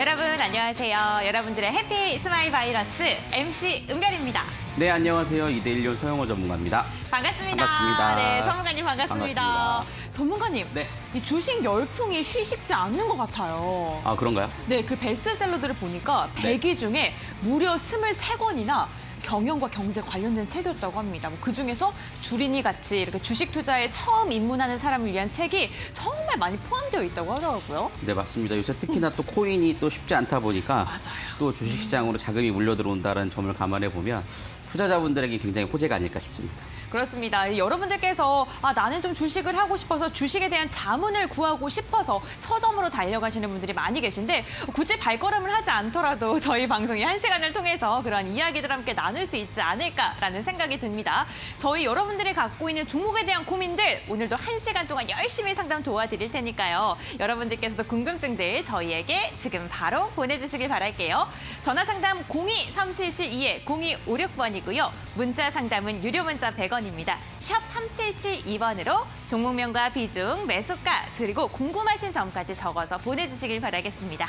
여러분 안녕하세요. 여러분들의 해피 스마일 바이러스 MC 은별입니다. 네, 안녕하세요. 이데일리온 서영호 전문가입니다. 반갑습니다. 반갑습니다. 네, 전문가님 반갑습니다. 반갑습니다. 전문가님, 네. 이 주식 열풍이 쉬식지 않는 것 같아요. 아, 그런가요? 네, 그 베스트셀러들을 보니까 100위 중에 무려 23권이나 경영과 경제 관련된 책이었다고 합니다. 그중에서 주린이 같이 이렇게 주식 투자에 처음 입문하는 사람을 위한 책이 정말 많이 포함되어 있다고 하더라고요. 네, 맞습니다. 요새 특히나 또 코인이 또 쉽지 않다 보니까 맞아요. 또 주식시장으로 자금이 물려 들어온다는 점을 감안해 보면 투자자분들에게 굉장히 호재가 아닐까 싶습니다. 그렇습니다. 여러분들께서 나는 좀 주식을 하고 싶어서 주식에 대한 자문을 구하고 싶어서 서점으로 달려가시는 분들이 많이 계신데 굳이 발걸음을 하지 않더라도 저희 방송이 1시간을 통해서 그런 이야기들 함께 나눌 수 있지 않을까라는 생각이 듭니다. 저희 여러분들이 갖고 있는 종목에 대한 고민들 오늘도 1시간 동안 열심히 상담 도와드릴 테니까요. 여러분들께서도 궁금증들 저희에게 지금 바로 보내주시길 바랄게요. 전화 상담 02-3772-0256번이고요. 문자 상담은 유료 문자 100원 입니다. 샵 3772번으로 종목명과 비중, 매수가, 그리고 궁금하신 점까지 적어서 보내주시길 바라겠습니다.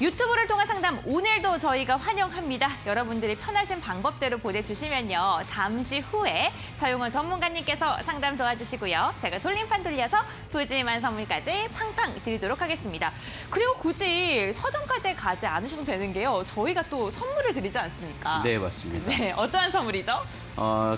유튜브를 통한 상담 오늘도 저희가 환영합니다. 여러분들이 편하신 방법대로 보내주시면요. 잠시 후에 서용원 전문가님께서 상담 도와주시고요. 제가 돌림판 돌려서 푸짐한 선물까지 팡팡 드리도록 하겠습니다. 그리고 굳이 서점까지 가지 않으셔도 되는 게요. 저희가 또 선물을 드리지 않습니까? 네, 맞습니다. 네, 어떠한 선물이죠?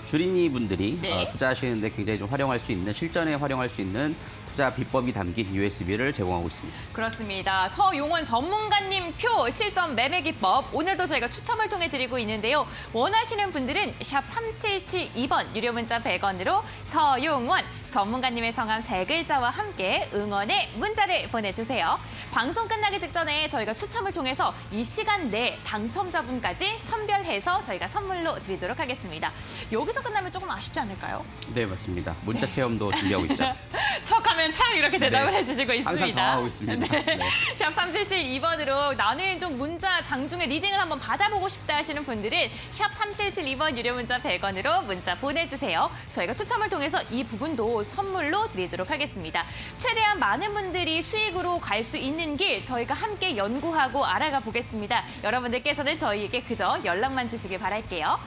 주린이 분들이 네. 투자하시는데 굉장히 좀 활용할 수 있는, 실전에 활용할 수 있는 투자 비법이 담긴 USB를 제공하고 있습니다. 그렇습니다. 서용원 전문가님 표 실전 매매 기법 오늘도 저희가 추첨을 통해 드리고 있는데요. 원하시는 분들은 샵 3772번 유료 문자 100원으로 서용원 전문가님의 성함 3글자와 함께 응원의 문자를 보내주세요. 방송 끝나기 직전에 저희가 추첨을 통해서 이 시간 내에 당첨자분까지 선별해서 저희가 선물로 드리도록 하겠습니다. 여기서 끝나면 조금 아쉽지 않을까요? 네, 맞습니다. 문자 체험도 준비하고 있죠. 척하면 참 이렇게 대답을 네. 해주시고 있습니다. 항상 당하고 있습니다. 네. 네. 샵 3772번으로 나는 좀 문자 장중에 리딩을 한번 받아보고 싶다 하시는 분들은 샵 3772번 유료 문자 100원으로 문자 보내주세요. 저희가 추첨을 통해서 이 부분도 선물로 드리도록 하겠습니다. 최대한 많은 분들이 수익으로 갈 수 있는 길 저희가 함께 연구하고 알아가 보겠습니다. 여러분들께서는 저희에게 그저 연락만 주시길 바랄게요.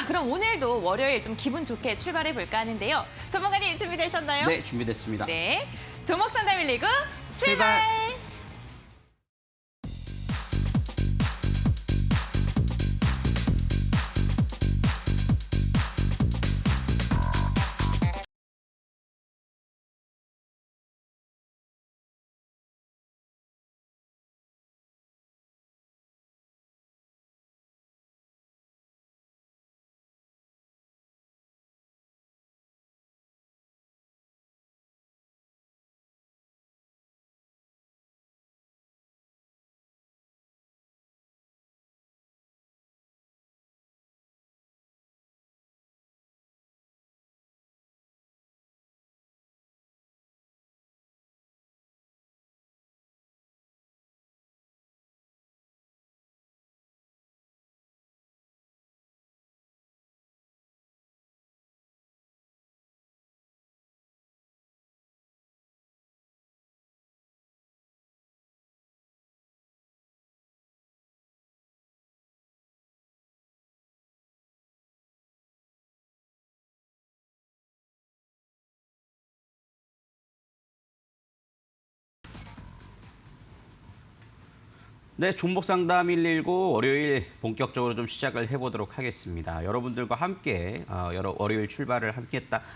그럼 오늘도 월요일 좀 기분 좋게 출발해 볼까 하는데요. 전문가님 준비되셨나요? 네, 준비됐습니다. 네. 조목 상담 119 출발! 출발! 네, 종목 상담 119 월요일 본격적으로 좀 시작을 해보도록 하겠습니다. 여러분들과 함께 월요일 출발을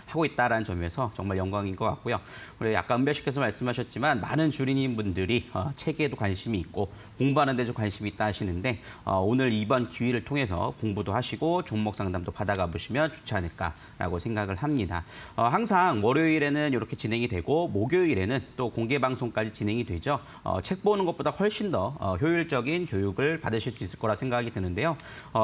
하고 있다는 점에서 정말 영광인 것 같고요. 우리 아까 은별 씨께서 말씀하셨지만 많은 주린이 분들이 책에도 관심이 있고 공부하는 데도 관심이 있다 하시는데 오늘 이번 기회를 통해서 공부도 하시고 종목 상담도 받아가 보시면 좋지 않을까라고 생각을 합니다. 항상 월요일에는 이렇게 진행이 되고 목요일에는 또 공개 방송까지 진행이 되죠. 책 보는 것보다 훨씬 더 효율적인 교육을 받으실 수 있을 거라 생각이 드는데요.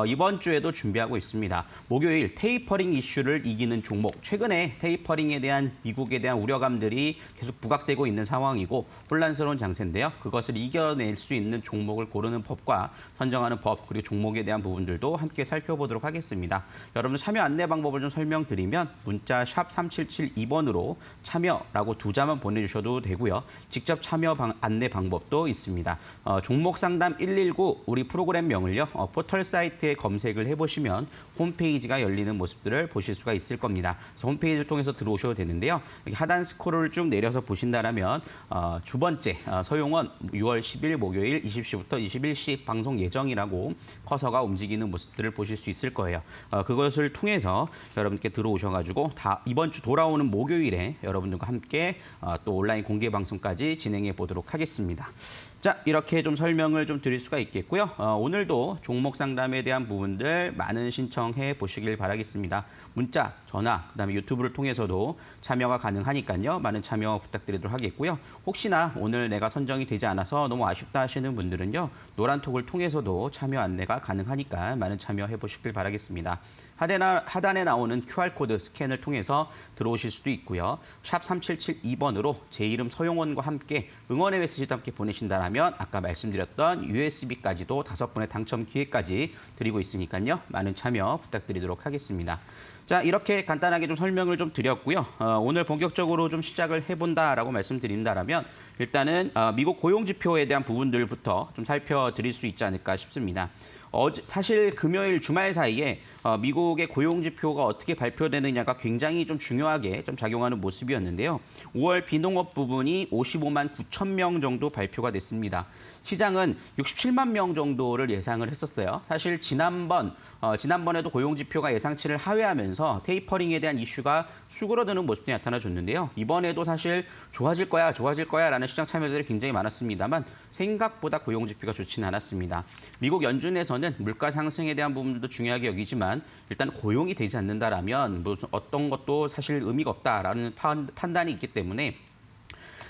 이번 주에도 준비하고 있습니다. 목요일 테이퍼링 이슈를 이기는 종목. 최근에 테이퍼링에 대한 미국에 대한 우려감들이 계속 부각되고 있는 상황이고 혼란스러운 장세인데요. 그것을 이겨낼 수 있는 종목을 고르는 법과 선정하는 법 그리고 종목에 대한 부분들도 함께 살펴보도록 하겠습니다. 여러분 참여 안내 방법을 좀 설명드리면 문자 샵 3772번으로 참여라고 2자만 보내주셔도 되고요. 직접 참여 안내 방법도 있습니다. 종목 종목상담 119 우리 프로그램명을요. 포털 사이트에 검색을 해보시면 홈페이지가 열리는 모습들을 보실 수가 있을 겁니다. 그래서 홈페이지를 통해서 들어오셔도 되는데요. 여기 하단 스크롤을 쭉 내려서 보신다면 두 번째 서용원 6월 10일 목요일 20시부터 21시 방송 예정이라고 커서가 움직이는 모습들을 보실 수 있을 거예요. 그것을 통해서 여러분께 들어오셔가지고 이번 주 돌아오는 목요일에 여러분들과 함께 또 온라인 공개 방송까지 진행해 보도록 하겠습니다. 자, 이렇게 좀 설명을 좀 드릴 수가 있겠고요. 오늘도 종목 상담에 대한 부분들 많은 신청해 보시길 바라겠습니다. 문자, 전화, 그다음에 유튜브를 통해서도 참여가 가능하니까요. 많은 참여 부탁드리도록 하겠고요. 혹시나 오늘 내가 선정이 되지 않아서 너무 아쉽다 하시는 분들은요. 노란톡을 통해서도 참여 안내가 가능하니까 많은 참여해 보시길 바라겠습니다. 하단에 나오는 QR코드 스캔을 통해서 들어오실 수도 있고요. 샵 3772번으로 제 이름 서용원과 함께 응원의 메시지도 함께 보내신다면 아까 말씀드렸던 USB까지도 5분의 당첨 기회까지 드리고 있으니까요. 많은 참여 부탁드리도록 하겠습니다. 자, 이렇게 간단하게 좀 설명을 좀 드렸고요. 오늘 본격적으로 좀 시작을 해본다라고 말씀드린다면 일단은 미국 고용지표에 대한 부분들부터 좀 살펴드릴 수 있지 않을까 싶습니다. 사실 금요일 주말 사이에 미국의 고용지표가 어떻게 발표되느냐가 굉장히 좀 중요하게 좀 작용하는 모습이었는데요. 5월 비농업 부분이 55만 9천 명 정도 발표가 됐습니다. 시장은 67만 명 정도를 예상을 했었어요. 사실 지난번에도 고용지표가 예상치를 하회하면서 테이퍼링에 대한 이슈가 수그러드는 모습이 나타나줬는데요. 이번에도 사실 좋아질 거야 라는 시장 참여들이 굉장히 많았습니다만 생각보다 고용지표가 좋지는 않았습니다. 미국 연준에서는 물가 상승에 대한 부분도 중요하게 여기지만 일단 고용이 되지 않는다라면 어떤 것도 사실 의미가 없다라는 판단이 있기 때문에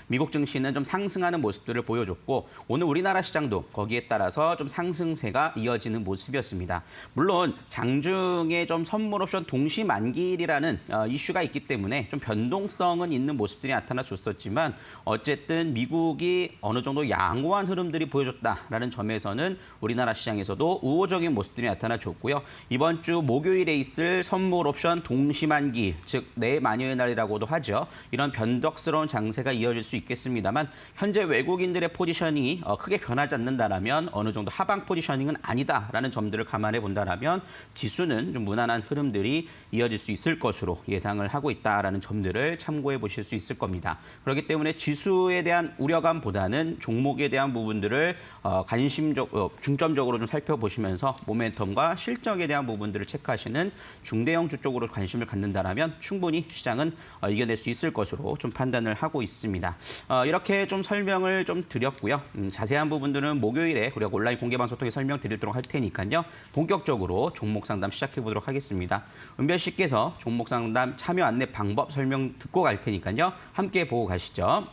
미국 증시는 좀 상승하는 모습들을 보여줬고 오늘 우리나라 시장도 거기에 따라서 좀 상승세가 이어지는 모습이었습니다. 물론 장중에 좀 선물 옵션 동시 만기일이라는 이슈가 있기 때문에 좀 변동성은 있는 모습들이 나타나줬었지만 어쨌든 미국이 어느 정도 양호한 흐름들이 보여줬다라는 점에서는 우리나라 시장에서도 우호적인 모습들이 나타나줬고요. 이번 주 목요일에 있을 선물 옵션 동시 만기, 즉 내마녀의 날이라고도 하죠. 이런 변덕스러운 장세가 이어질 수 있겠습니다만 현재 외국인들의 포지션이 크게 변하지 않는다라면 어느 정도 하방 포지셔닝은 아니다라는 점들을 감안해 본다라면 지수는 좀 무난한 흐름들이 이어질 수 있을 것으로 예상을 하고 있다라는 점들을 참고해 보실 수 있을 겁니다. 그렇기 때문에 지수에 대한 우려감보다는 종목에 대한 부분들을 중점적으로 좀 살펴보시면서 모멘텀과 실적에 대한 부분들을 체크하시는 중대형 주 쪽으로 관심을 갖는다라면 충분히 시장은 이겨낼 수 있을 것으로 좀 판단을 하고 있습니다. 이렇게 좀 설명을 좀 드렸고요. 자세한 부분들은 목요일에 우리가 온라인 공개 방송 통해 설명드리도록 할 테니까요. 본격적으로 종목 상담 시작해 보도록 하겠습니다. 은별 씨께서 종목 상담 참여 안내 방법 설명 듣고 갈 테니까요. 함께 보고 가시죠.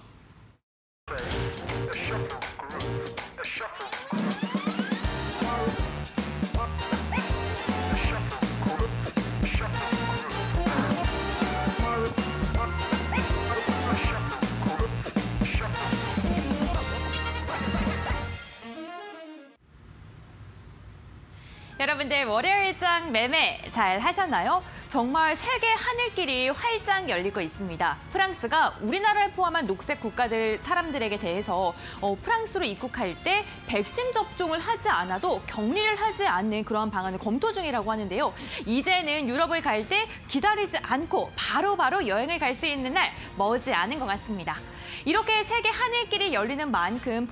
여러분들 월요일장 매매 잘 하셨나요? 정말 세계 하늘길이 활짝 열리고 있습니다. 프랑스가 우리나라를 포함한 녹색 국가들 사람들에게 대해서 프랑스로 입국할 때 백신 접종을 하지 않아도 격리를 하지 않는 그런 방안을 검토 중이라고 하는데요. 이제는 유럽을 갈 때 기다리지 않고 바로바로 여행을 갈 수 있는 날 머지않은 것 같습니다. 이렇게 세계 하늘길이 열리는 만큼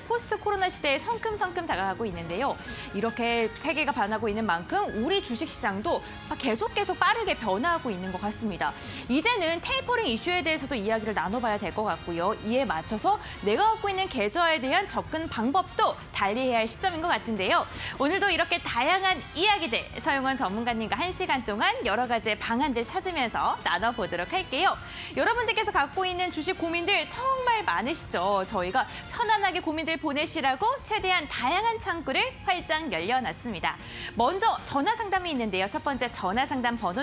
포스트 코로나 시대에 성큼성큼 다가가고 있는데요. 이렇게 세계가 변하고 있는 만큼 우리 주식시장도 계속 빠르게 변화하고 있는 것 같습니다. 이제는 테이퍼링 이슈에 대해서도 이야기를 나눠봐야 될 것 같고요. 이에 맞춰서 내가 갖고 있는 계좌에 대한 접근 방법도 달리해야 할 시점인 것 같은데요. 오늘도 이렇게 다양한 이야기들 서용원 전문가님과 1시간 동안 여러 가지의 방안들 찾으면서 나눠보도록 할게요. 여러분들께서 갖고 있는 주식 고민들 정말 많으시죠? 저희가 편안하게 고민들 보내시라고 최대한 다양한 창구를 활짝 열려놨습니다. 먼저 전화 상담이 있는데요. 첫 번째 전화 상담 번호는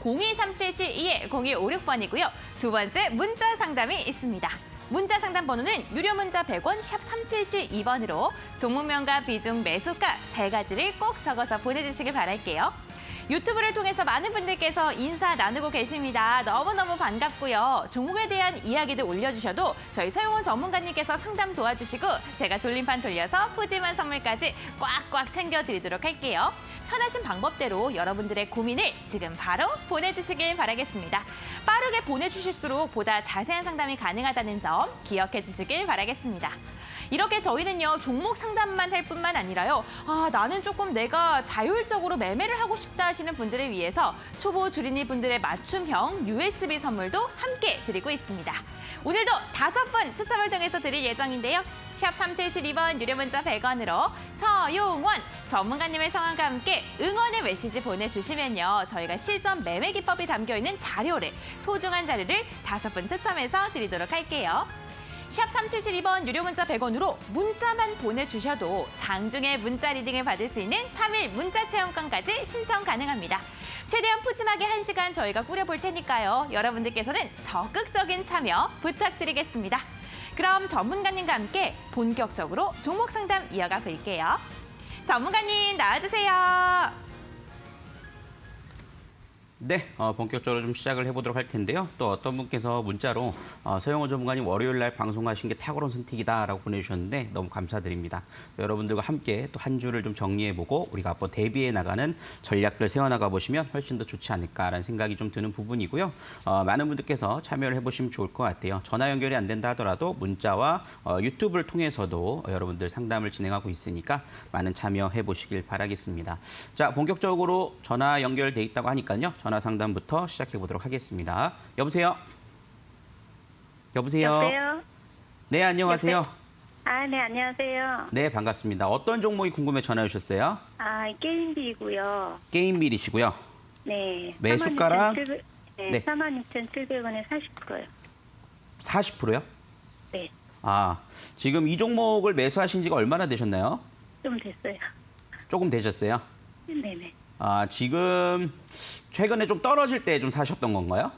023772-0256번이고요. 두 번째 문자 상담이 있습니다. 문자 상담 번호는 유료 문자 100원 샵 3772번으로 종목명과 비중, 매수가 세 가지를 꼭 적어서 보내주시길 바랄게요. 유튜브를 통해서 많은 분들께서 인사 나누고 계십니다. 너무너무 반갑고요. 종목에 대한 이야기들 올려주셔도 저희 서용원 전문가님께서 상담 도와주시고 제가 돌림판 돌려서 푸짐한 선물까지 꽉꽉 챙겨드리도록 할게요. 편하신 방법대로 여러분들의 고민을 지금 바로 보내주시길 바라겠습니다. 빠르게 보내주실수록 보다 자세한 상담이 가능하다는 점 기억해 주시길 바라겠습니다. 이렇게 저희는요, 종목 상담만 할 뿐만 아니라요, 나는 조금 내가 자율적으로 매매를 하고 싶다 하시는 분들을 위해서 초보 주린이 분들의 맞춤형 USB 선물도 함께 드리고 있습니다. 오늘도 5분 추첨을 통해서 드릴 예정인데요. 샵 3772번 유료 문자 100원으로 서용원 전문가님의 성함과 함께 응원의 메시지 보내주시면요, 저희가 실전 매매 기법이 담겨있는 자료를, 소중한 자료를 5분 추첨해서 드리도록 할게요. 샵 3772번 유료 문자 100원으로 문자만 보내주셔도 장중에 문자 리딩을 받을 수 있는 3일 문자 체험권까지 신청 가능합니다. 최대한 푸짐하게 1시간 저희가 꾸려볼 테니까요. 여러분들께서는 적극적인 참여 부탁드리겠습니다. 그럼 전문가님과 함께 본격적으로 종목 상담 이어가 볼게요. 전문가님 나와주세요. 네, 본격적으로 좀 시작을 해보도록 할 텐데요. 또 어떤 분께서 문자로 서영호 전문가님 월요일 날 방송하신 게 탁월한 선택이다라고 보내주셨는데 너무 감사드립니다. 여러분들과 함께 또 한 주를 좀 정리해보고 우리가 앞으로 대비해 나가는 전략들 세워나가 보시면 훨씬 더 좋지 않을까라는 생각이 좀 드는 부분이고요. 많은 분들께서 참여를 해보시면 좋을 것 같아요. 전화 연결이 안 된다 하더라도 문자와 유튜브를 통해서도 여러분들 상담을 진행하고 있으니까 많은 참여해보시길 바라겠습니다. 자, 본격적으로 전화 연결돼 있다고 하니까요. 전화 상담부터 시작해 보도록 하겠습니다. 여보세요? 여보세요? 여보세요? 네, 안녕하세요. 네, 안녕하세요. 네, 반갑습니다. 어떤 종목이 궁금해 전화 주셨어요? 게임비고요. 게임빌이시고요. 네. 매수가랑? 42,700, 네. 42,700원에 40%요. 40%요? 네. 지금 이 종목을 매수하신 지가 얼마나 되셨나요? 좀 됐어요. 조금 되셨어요? 네네. 지금 최근에 좀 떨어질 때 좀 사셨던 건가요?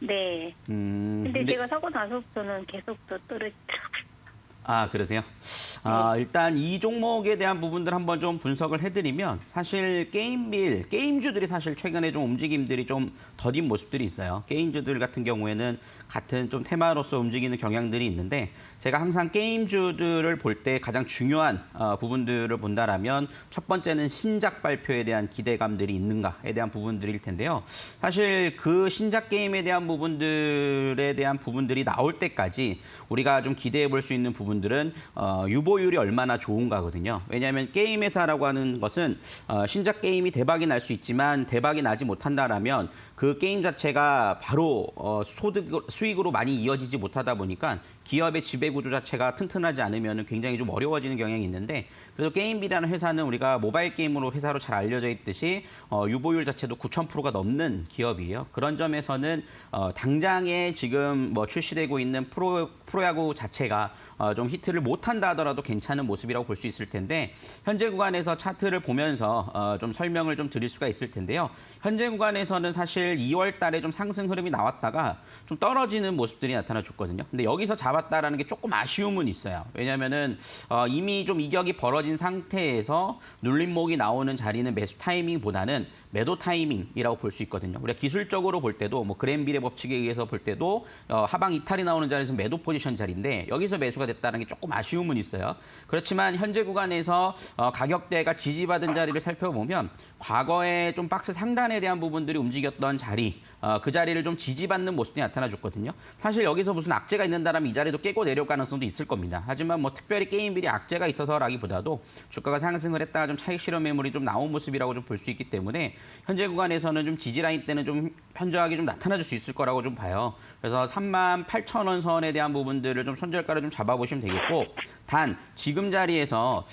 네. 근데 제가 사고 나서부터는 계속 더 떨어지더라고요. 그러세요? 일단 이 종목에 대한 부분들 한번 좀 분석을 해드리면 사실 게임주들이 사실 최근에 좀 움직임들이 좀 더딘 모습들이 있어요. 게임주들 같은 경우에는 같은 좀 테마로서 움직이는 경향들이 있는데 제가 항상 게임주들을 볼 때 가장 중요한 부분들을 본다라면 첫 번째는 신작 발표에 대한 기대감들이 있는가에 대한 부분들일 텐데요. 사실 그 신작 게임에 대한 부분들이 나올 때까지 우리가 좀 기대해 볼 수 있는 부분들은 유보율이 얼마나 좋은가거든요. 왜냐하면 게임 회사라고 하는 것은 신작 게임이 대박이 날 수 있지만 대박이 나지 못한다라면 그 게임 자체가 바로 수익으로 많이 이어지지 못하다 보니까 기업의 지배구조 자체가 튼튼하지 않으면 굉장히 좀 어려워지는 경향이 있는데 그래서 게임비라는 회사는 우리가 모바일 게임으로 회사로 잘 알려져 있듯이 유보율 자체도 9,000%가 넘는 기업이에요. 그런 점에서는 당장에 지금 출시되고 있는 프로야구 자체가 좀 히트를 못한다 하더라도 괜찮은 모습이라고 볼 수 있을 텐데 현재 구간에서 차트를 보면서 좀 설명을 좀 드릴 수가 있을 텐데요. 현재 구간에서는 사실 2월 달에 좀 상승 흐름이 나왔다가 좀 떨어지는 모습들이 나타나줬거든요. 근데 여기서 잡았다라는 게 조금 아쉬움은 있어요. 왜냐면은 이미 좀 이격이 벌어진 상태에서 눌림목이 나오는 자리는 매수 타이밍보다는 매도 타이밍이라고 볼 수 있거든요. 우리가 기술적으로 볼 때도 그랜빌의 법칙에 의해서 볼 때도 하방 이탈이 나오는 자리에서 매도 포지션 자리인데 여기서 매수가 됐다는 게 조금 아쉬움은 있어요. 그렇지만 현재 구간에서 가격대가 지지받은 자리를 살펴보면 과거에 좀 박스 상단에 대한 부분들이 움직였던 자리, 그 자리를 좀 지지받는 모습이 나타나줬거든요. 사실 여기서 무슨 악재가 있는다라면 이 자리도 깨고 내려올 가능성도 있을 겁니다. 하지만 특별히 게임빌이 악재가 있어서라기보다도 주가가 상승을 했다가 좀 차익 실현 매물이 좀 나온 모습이라고 좀 볼 수 있기 때문에 현재 구간에서는 좀 지지 라인 때는 좀 현저하게 좀 나타나줄 수 있을 거라고 좀 봐요. 그래서 38,000원 선에 대한 부분들을 좀 손절가를 좀 잡아보시면 되겠고 단 지금 자리에서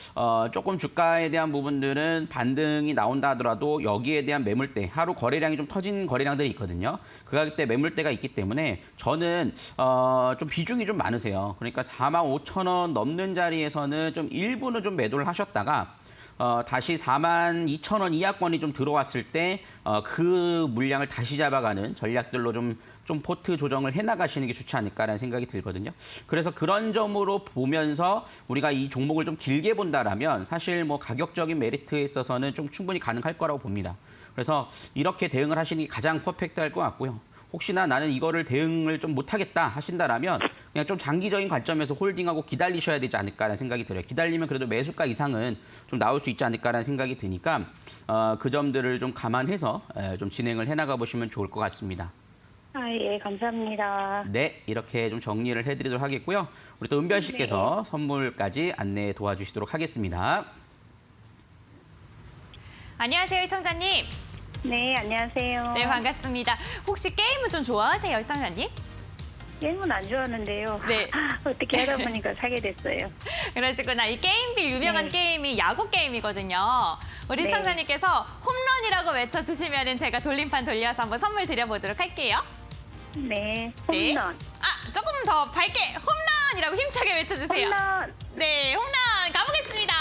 조금 주가에 대한 부분들은 반등이 나온다 하더라도 여기에 대한 매물대, 하루 거래량이 좀 터진 거래량들이 있거든요. 그 가격대 매물대가 있기 때문에 저는 좀 비중이 좀 많으세요. 그러니까 45,000원 넘는 자리에서는 좀 일부는 좀 매도를 하셨다가 다시 42,000원 이하권이 좀 들어왔을 때 그 물량을 다시 잡아가는 전략들로 좀 포트 조정을 해나가시는 게 좋지 않을까라는 생각이 들거든요. 그래서 그런 점으로 보면서 우리가 이 종목을 좀 길게 본다라면 사실 가격적인 메리트에 있어서는 좀 충분히 가능할 거라고 봅니다. 그래서 이렇게 대응을 하시는 게 가장 퍼펙트할 것 같고요. 혹시나 나는 이거를 대응을 좀 못하겠다 하신다라면 그냥 좀 장기적인 관점에서 홀딩하고 기다리셔야 되지 않을까라는 생각이 들어요. 기다리면 그래도 매수가 이상은 좀 나올 수 있지 않을까라는 생각이 드니까 그 점들을 좀 감안해서 좀 진행을 해나가 보시면 좋을 것 같습니다. 예, 감사합니다. 네, 이렇게 좀 정리를 해드리도록 하겠고요. 우리 또 은별 씨께서 선물까지 안내 도와주시도록 하겠습니다. 안녕하세요, 시청자님. 네, 안녕하세요. 네, 반갑습니다. 혹시 게임은 좀 좋아하세요, 시청자님? 게임은 안 좋아하는데요. 네. 어떻게 하다 보니까 사게 됐어요. 그러시구나. 이 게임빌 유명한 네. 게임이 야구 게임이거든요. 우리 네. 시청자님께서 홈런이라고 외쳐주시면 제가 돌림판 돌려서 한번 선물 드려보도록 할게요. 네, 네. 홈런. 아, 조금 더 밝게 홈런이라고 힘차게 외쳐주세요. 홈런. 네, 홈런 가보겠습니다.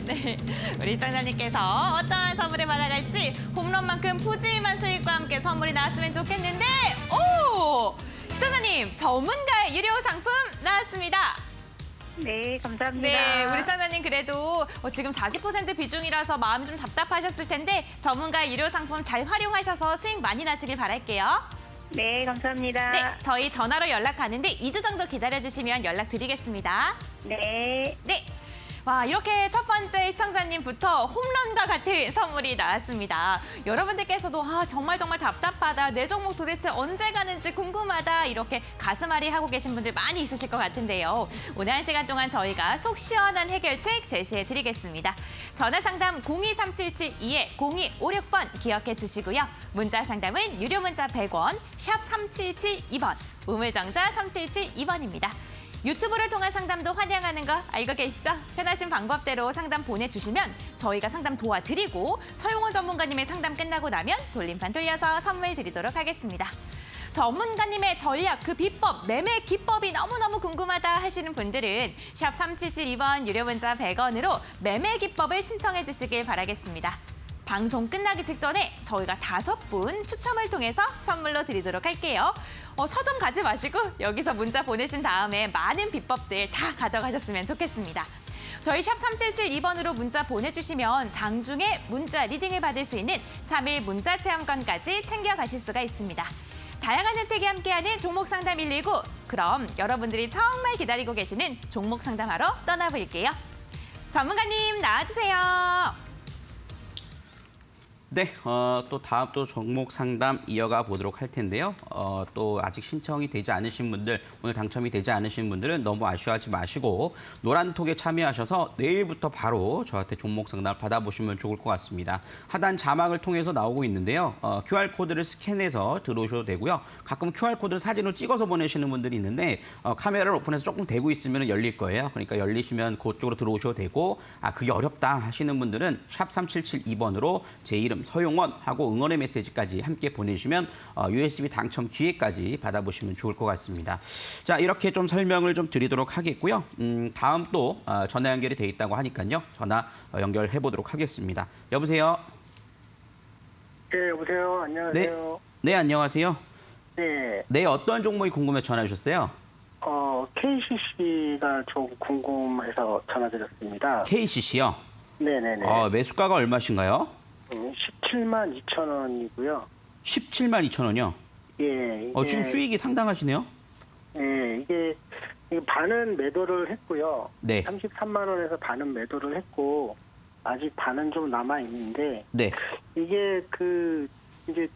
네, 우리 시청자님께서 어떠한 선물을 받아갈지 홈런만큼 푸짐한 수익과 함께 선물이 나왔으면 좋겠는데, 오! 시청자님, 전문가의 유료 상품 나왔습니다. 네, 감사합니다. 네, 우리 시청자님 그래도 지금 40% 비중이라서 마음이 좀 답답하셨을 텐데 전문가의 유료 상품 잘 활용하셔서 수익 많이 나시길 바랄게요. 네, 감사합니다. 네, 저희 전화로 연락 가는데 2주 정도 기다려주시면 연락드리겠습니다. 네. 네. 와, 이렇게 첫 번째 시청자님부터 홈런과 같은 선물이 나왔습니다. 여러분들께서도 정말 답답하다, 내 종목 도대체 언제 가는지 궁금하다 이렇게 가슴앓이 하고 계신 분들 많이 있으실 것 같은데요. 오늘 1시간 동안 저희가 속 시원한 해결책 제시해드리겠습니다. 전화상담 023772-0256번 기억해 주시고요. 문자 상담은 유료 문자 100원, 샵 3772번, 우물정자 3772번입니다. 유튜브를 통한 상담도 환영하는 거 알고 계시죠? 편하신 방법대로 상담 보내주시면 저희가 상담 도와드리고 서용원 전문가님의 상담 끝나고 나면 돌림판 돌려서 선물 드리도록 하겠습니다. 전문가님의 전략, 그 비법, 매매 기법이 너무너무 궁금하다 하시는 분들은 샵 3772번 유료 문자 100원으로 매매 기법을 신청해 주시길 바라겠습니다. 방송 끝나기 직전에 저희가 5분 추첨을 통해서 선물로 드리도록 할게요. 서점 가지 마시고 여기서 문자 보내신 다음에 많은 비법들 다 가져가셨으면 좋겠습니다. 저희 샵 3772번으로 문자 보내주시면 장중에 문자 리딩을 받을 수 있는 3일 문자 체험권까지 챙겨가실 수가 있습니다. 다양한 혜택이 함께하는 종목 상담 119. 그럼 여러분들이 정말 기다리고 계시는 종목 상담하러 떠나볼게요. 전문가님 나와주세요. 네, 또 다음 또 종목 상담 이어가 보도록 할 텐데요. 또 아직 신청이 되지 않으신 분들, 오늘 당첨이 되지 않으신 분들은 너무 아쉬워하지 마시고 노란톡에 참여하셔서 내일부터 바로 저한테 종목 상담 받아보시면 좋을 것 같습니다. 하단 자막을 통해서 나오고 있는데요. QR코드를 스캔해서 들어오셔도 되고요. 가끔 QR코드를 사진으로 찍어서 보내시는 분들이 있는데 카메라를 오픈해서 조금 대고 있으면 열릴 거예요. 그러니까 열리시면 그쪽으로 들어오셔도 되고 그게 어렵다 하시는 분들은 샵 3772번으로 제 이름 서용원하고 응원의 메시지까지 함께 보내주시면 USB 당첨 기회까지 받아보시면 좋을 것 같습니다. 자, 이렇게 좀 설명을 좀 드리도록 하겠고요. 다음 또 전화 연결이 돼 있다고 하니까요. 전화 연결해 보도록 하겠습니다. 여보세요? 네, 여보세요. 안녕하세요. 네, 안녕하세요. 네. 네, 어떤 종목이 궁금해 전화 주셨어요? KCC가 좀 궁금해서 전화드렸습니다. KCC요? 네네네. 매수가가 얼마신가요? 17만 2천 원이고요. 17만 2천 원이요? 예. 지금 수익이 상당하시네요? 예, 이게 반은 매도를 했고요. 네. 33만 원에서 반은 매도를 했고 아직 반은 좀 남아 있는데 네. 이게 이제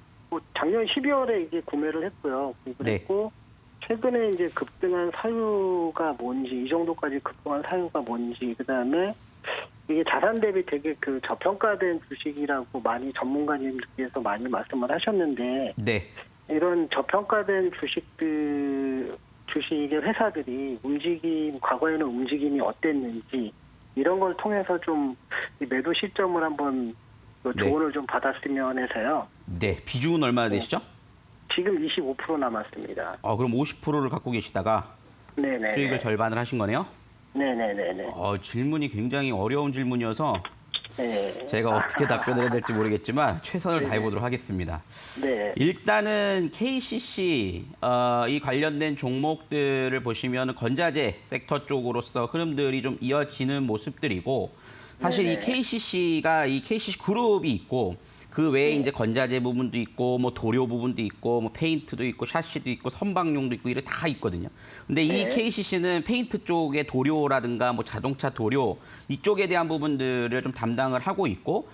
작년 12월에 이게 구매를 했고요. 구입을 네. 했고 최근에 이제 급등한 사유가 뭔지, 이 정도까지 급등한 사유가 뭔지, 그다음에 이게 자산 대비 되게 저평가된 주식이라고 많이 전문가님들께서 많이 말씀을 하셨는데, 네. 이런 저평가된 주식의 회사들이 과거에는 움직임이 어땠는지, 이런 걸 통해서 좀 매도 시점을 한번 조언을 좀 받았으면 해서요. 네. 비중은 얼마나 되시죠? 지금 25% 남았습니다. 그럼 50%를 갖고 계시다가 네네. 수익을 절반을 하신 거네요? 네네네네. 질문이 굉장히 어려운 질문이어서 네. 제가 어떻게 답변을 해야 될지 모르겠지만 최선을 다해보도록 하겠습니다. 네. 일단은 KCC 이 관련된 종목들을 보시면 건자재 섹터 쪽으로서 흐름들이 좀 이어지는 모습들이고 사실 네네. 이 KCC가 이 KCC 그룹이 있고 그 외에 이제 건자재 부분도 있고 뭐 도료 부분도 있고 뭐 페인트도 있고 샤시도 있고 선박용도 있고 이래 다 있거든요. 근데 이 네. KCC는 페인트 쪽의 도료라든가 뭐 자동차 도료 이쪽에 대한 부분들을 좀 담당을 하고 있고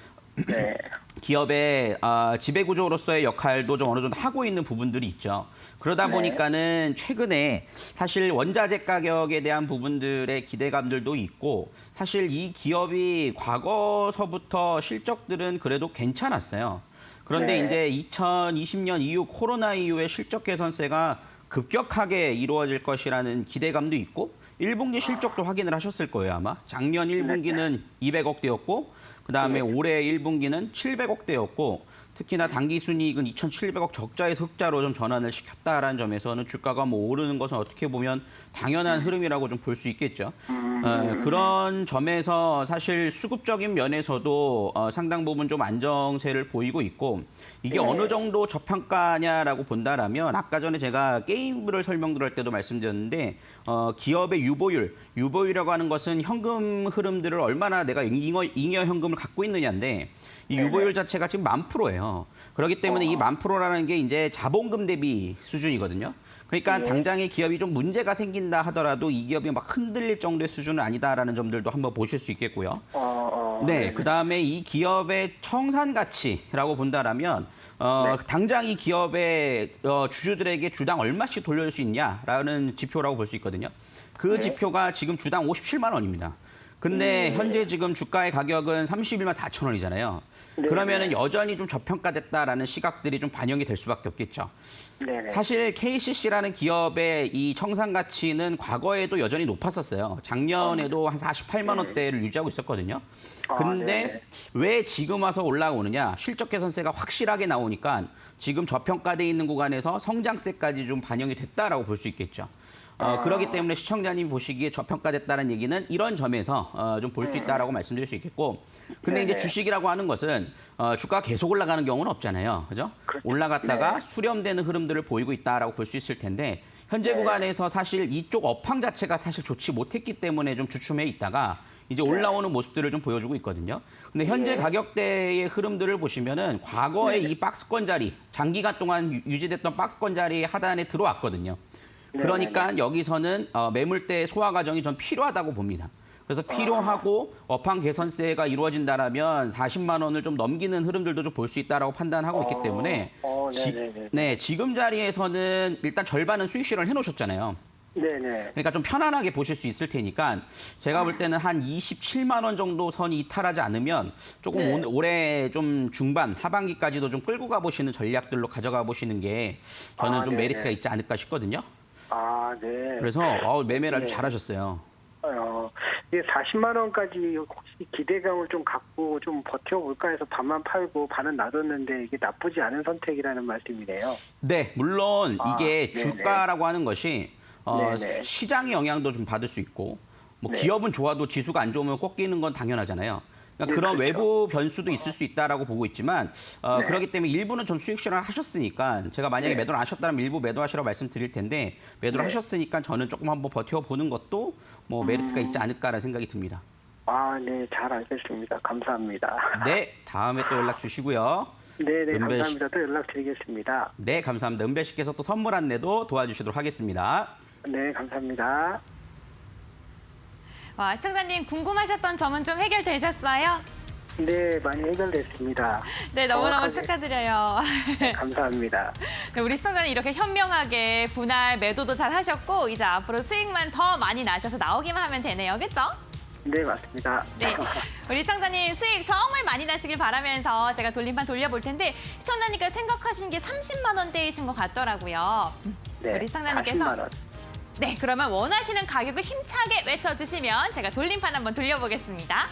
네. 기업의 지배구조로서의 역할도 좀 어느 정도 하고 있는 부분들이 있죠. 그러다 네. 보니까는 최근에 사실 원자재 가격에 대한 부분들의 기대감들도 있고 사실 이 기업이 과거서부터 실적들은 그래도 괜찮았어요. 그런데 네. 이제 2020년 이후 코로나 이후에 실적 개선세가 급격하게 이루어질 것이라는 기대감도 있고 1분기 실적도 확인을 하셨을 거예요, 아마. 작년 1분기는 200억대였고 그다음에 올해 1분기는 700억대였고 특히나 당기순이익은 2,700억 적자에서 흑자로 좀 전환을 시켰다라는 점에서는 주가가 뭐 오르는 것은 어떻게 보면 당연한 흐름이라고 좀 볼 수 있겠죠. 그런 점에서 사실 수급적인 면에서도 상당 부분 좀 안정세를 보이고 있고 이게 어느 정도 저평가냐라고 본다라면 아까 전에 제가 게임을 설명드릴 때도 말씀드렸는데 기업의 유보율이라고 하는 것은 현금 흐름들을 얼마나 내가 잉여 현금을 갖고 있느냐인데 이 유보율 자체가 지금 10,000%예요. 그렇기 때문에 이 10,000%라는 게 이제 자본금 대비 수준이거든요. 그러니까 당장에 기업이 좀 문제가 생긴다 하더라도 이 기업이 막 흔들릴 정도의 수준은 아니다라는 점들도 한번 보실 수 있겠고요. 네, 그다음에 이 기업의 청산 가치라고 본다라면 당장 이 기업의 주주들에게 주당 얼마씩 돌려줄 수 있냐라는 지표라고 볼 수 있거든요. 그 지표가 지금 주당 57만 원입니다. 근데 현재 지금 주가의 가격은 31만 4천 원이잖아요. 그러면은 여전히 좀 저평가됐다라는 시각들이 좀 반영이 될 수밖에 없겠죠. 네네. 사실 KCC라는 기업의 이 청산 가치는 과거에도 여전히 높았었어요. 작년에도 한 48만 원대를 유지하고 있었거든요. 근데 왜 지금 와서 올라오느냐? 실적 개선세가 확실하게 나오니까 지금 저평가돼 있는 구간에서 성장세까지 좀 반영이 됐다라고 볼 수 있겠죠. 그렇기 때문에 시청자님 보시기에 저평가됐다는 얘기는 이런 점에서 좀 볼 수 있다라고 말씀드릴 수 있겠고, 근데 이제 주식이라고 하는 것은 주가가 계속 올라가는 경우는 없잖아요, 그죠? 올라갔다가 수렴되는 흐름들을 보이고 있다라고 볼 수 있을 텐데 현재 구간에서 사실 이쪽 업황 자체가 사실 좋지 못했기 때문에 좀 주춤해 있다가 이제 올라오는 모습들을 좀 보여주고 있거든요. 근데 현재 가격대의 흐름들을 보시면은 과거에 이 박스권 자리, 장기간 동안 유지됐던 박스권 자리 하단에 들어왔거든요. 그러니까 여기서는 매물대 소화 과정이 좀 필요하다고 봅니다. 그래서 필요하고 업황 개선세가 이루어진다라면 40만 원을 좀 넘기는 흐름들도 좀 볼 수 있다라고 판단하고 있기 때문에 지금 자리에서는 일단 절반은 수익 실현을 해놓으셨잖아요. 네네. 그러니까 좀 편안하게 보실 수 있을 테니까 제가 볼 때는 한 27만 원 정도 선이 이탈하지 않으면 조금 올해 좀 중반 하반기까지도 좀 끌고 가보시는 전략들로 가져가 보시는 게 저는 좀 메리트가 있지 않을까 싶거든요. 네. 그래서 매매를 아주 잘하셨어요. 이게 40만 원까지 혹시 기대감을 좀 갖고 좀 버텨볼까 해서 반만 팔고 반은 놔뒀는데 이게 나쁘지 않은 선택이라는 말씀이네요. 네, 물론 이게 주가라고 하는 것이 네네. 시장의 영향도 좀 받을 수 있고 뭐 기업은 좋아도 지수가 안 좋으면 꺾이는 건 당연하잖아요. 그러니까 그런 그렇죠. 외부 변수도 있을 수 있다라고 보고 있지만 그렇기 때문에 일부는 좀 수익 실현을 하셨으니까 제가 만약에 매도를 안 하셨다면 일부 매도하시라고 말씀드릴 텐데 매도를 하셨으니까 저는 조금 한번 버텨보는 것도 뭐 메리트가 있지 않을까라는 생각이 듭니다. 네, 잘 알겠습니다. 감사합니다. 네, 다음에 또 연락 주시고요. 네네, 은별 씨. 감사합니다. 또 연락드리겠습니다. 네, 감사합니다. 은별 씨께서 또 선물 안내도 도와주시도록 하겠습니다. 네, 감사합니다. 와, 시청자님 궁금하셨던 점은 좀 해결되셨어요? 네, 많이 해결됐습니다. 네, 너무너무 정확하게. 축하드려요. 감사합니다. 네, 우리 시청자님 이렇게 현명하게 분할 매도도 잘 하셨고 이제 앞으로 수익만 더 많이 나셔서 나오기만 하면 되네요. 그렇죠? 네, 맞습니다. 네, 우리 시청자님 수익 정말 많이 나시길 바라면서 제가 돌림판 돌려볼 텐데 시청자님께서 생각하시는 게 30만 원대이신 것 같더라고요. 네, 우리 시청자님께서 40만 원. 네, 그러면 원하시는 가격을 힘차게 외쳐주시면 제가 돌림판 한번 돌려보겠습니다.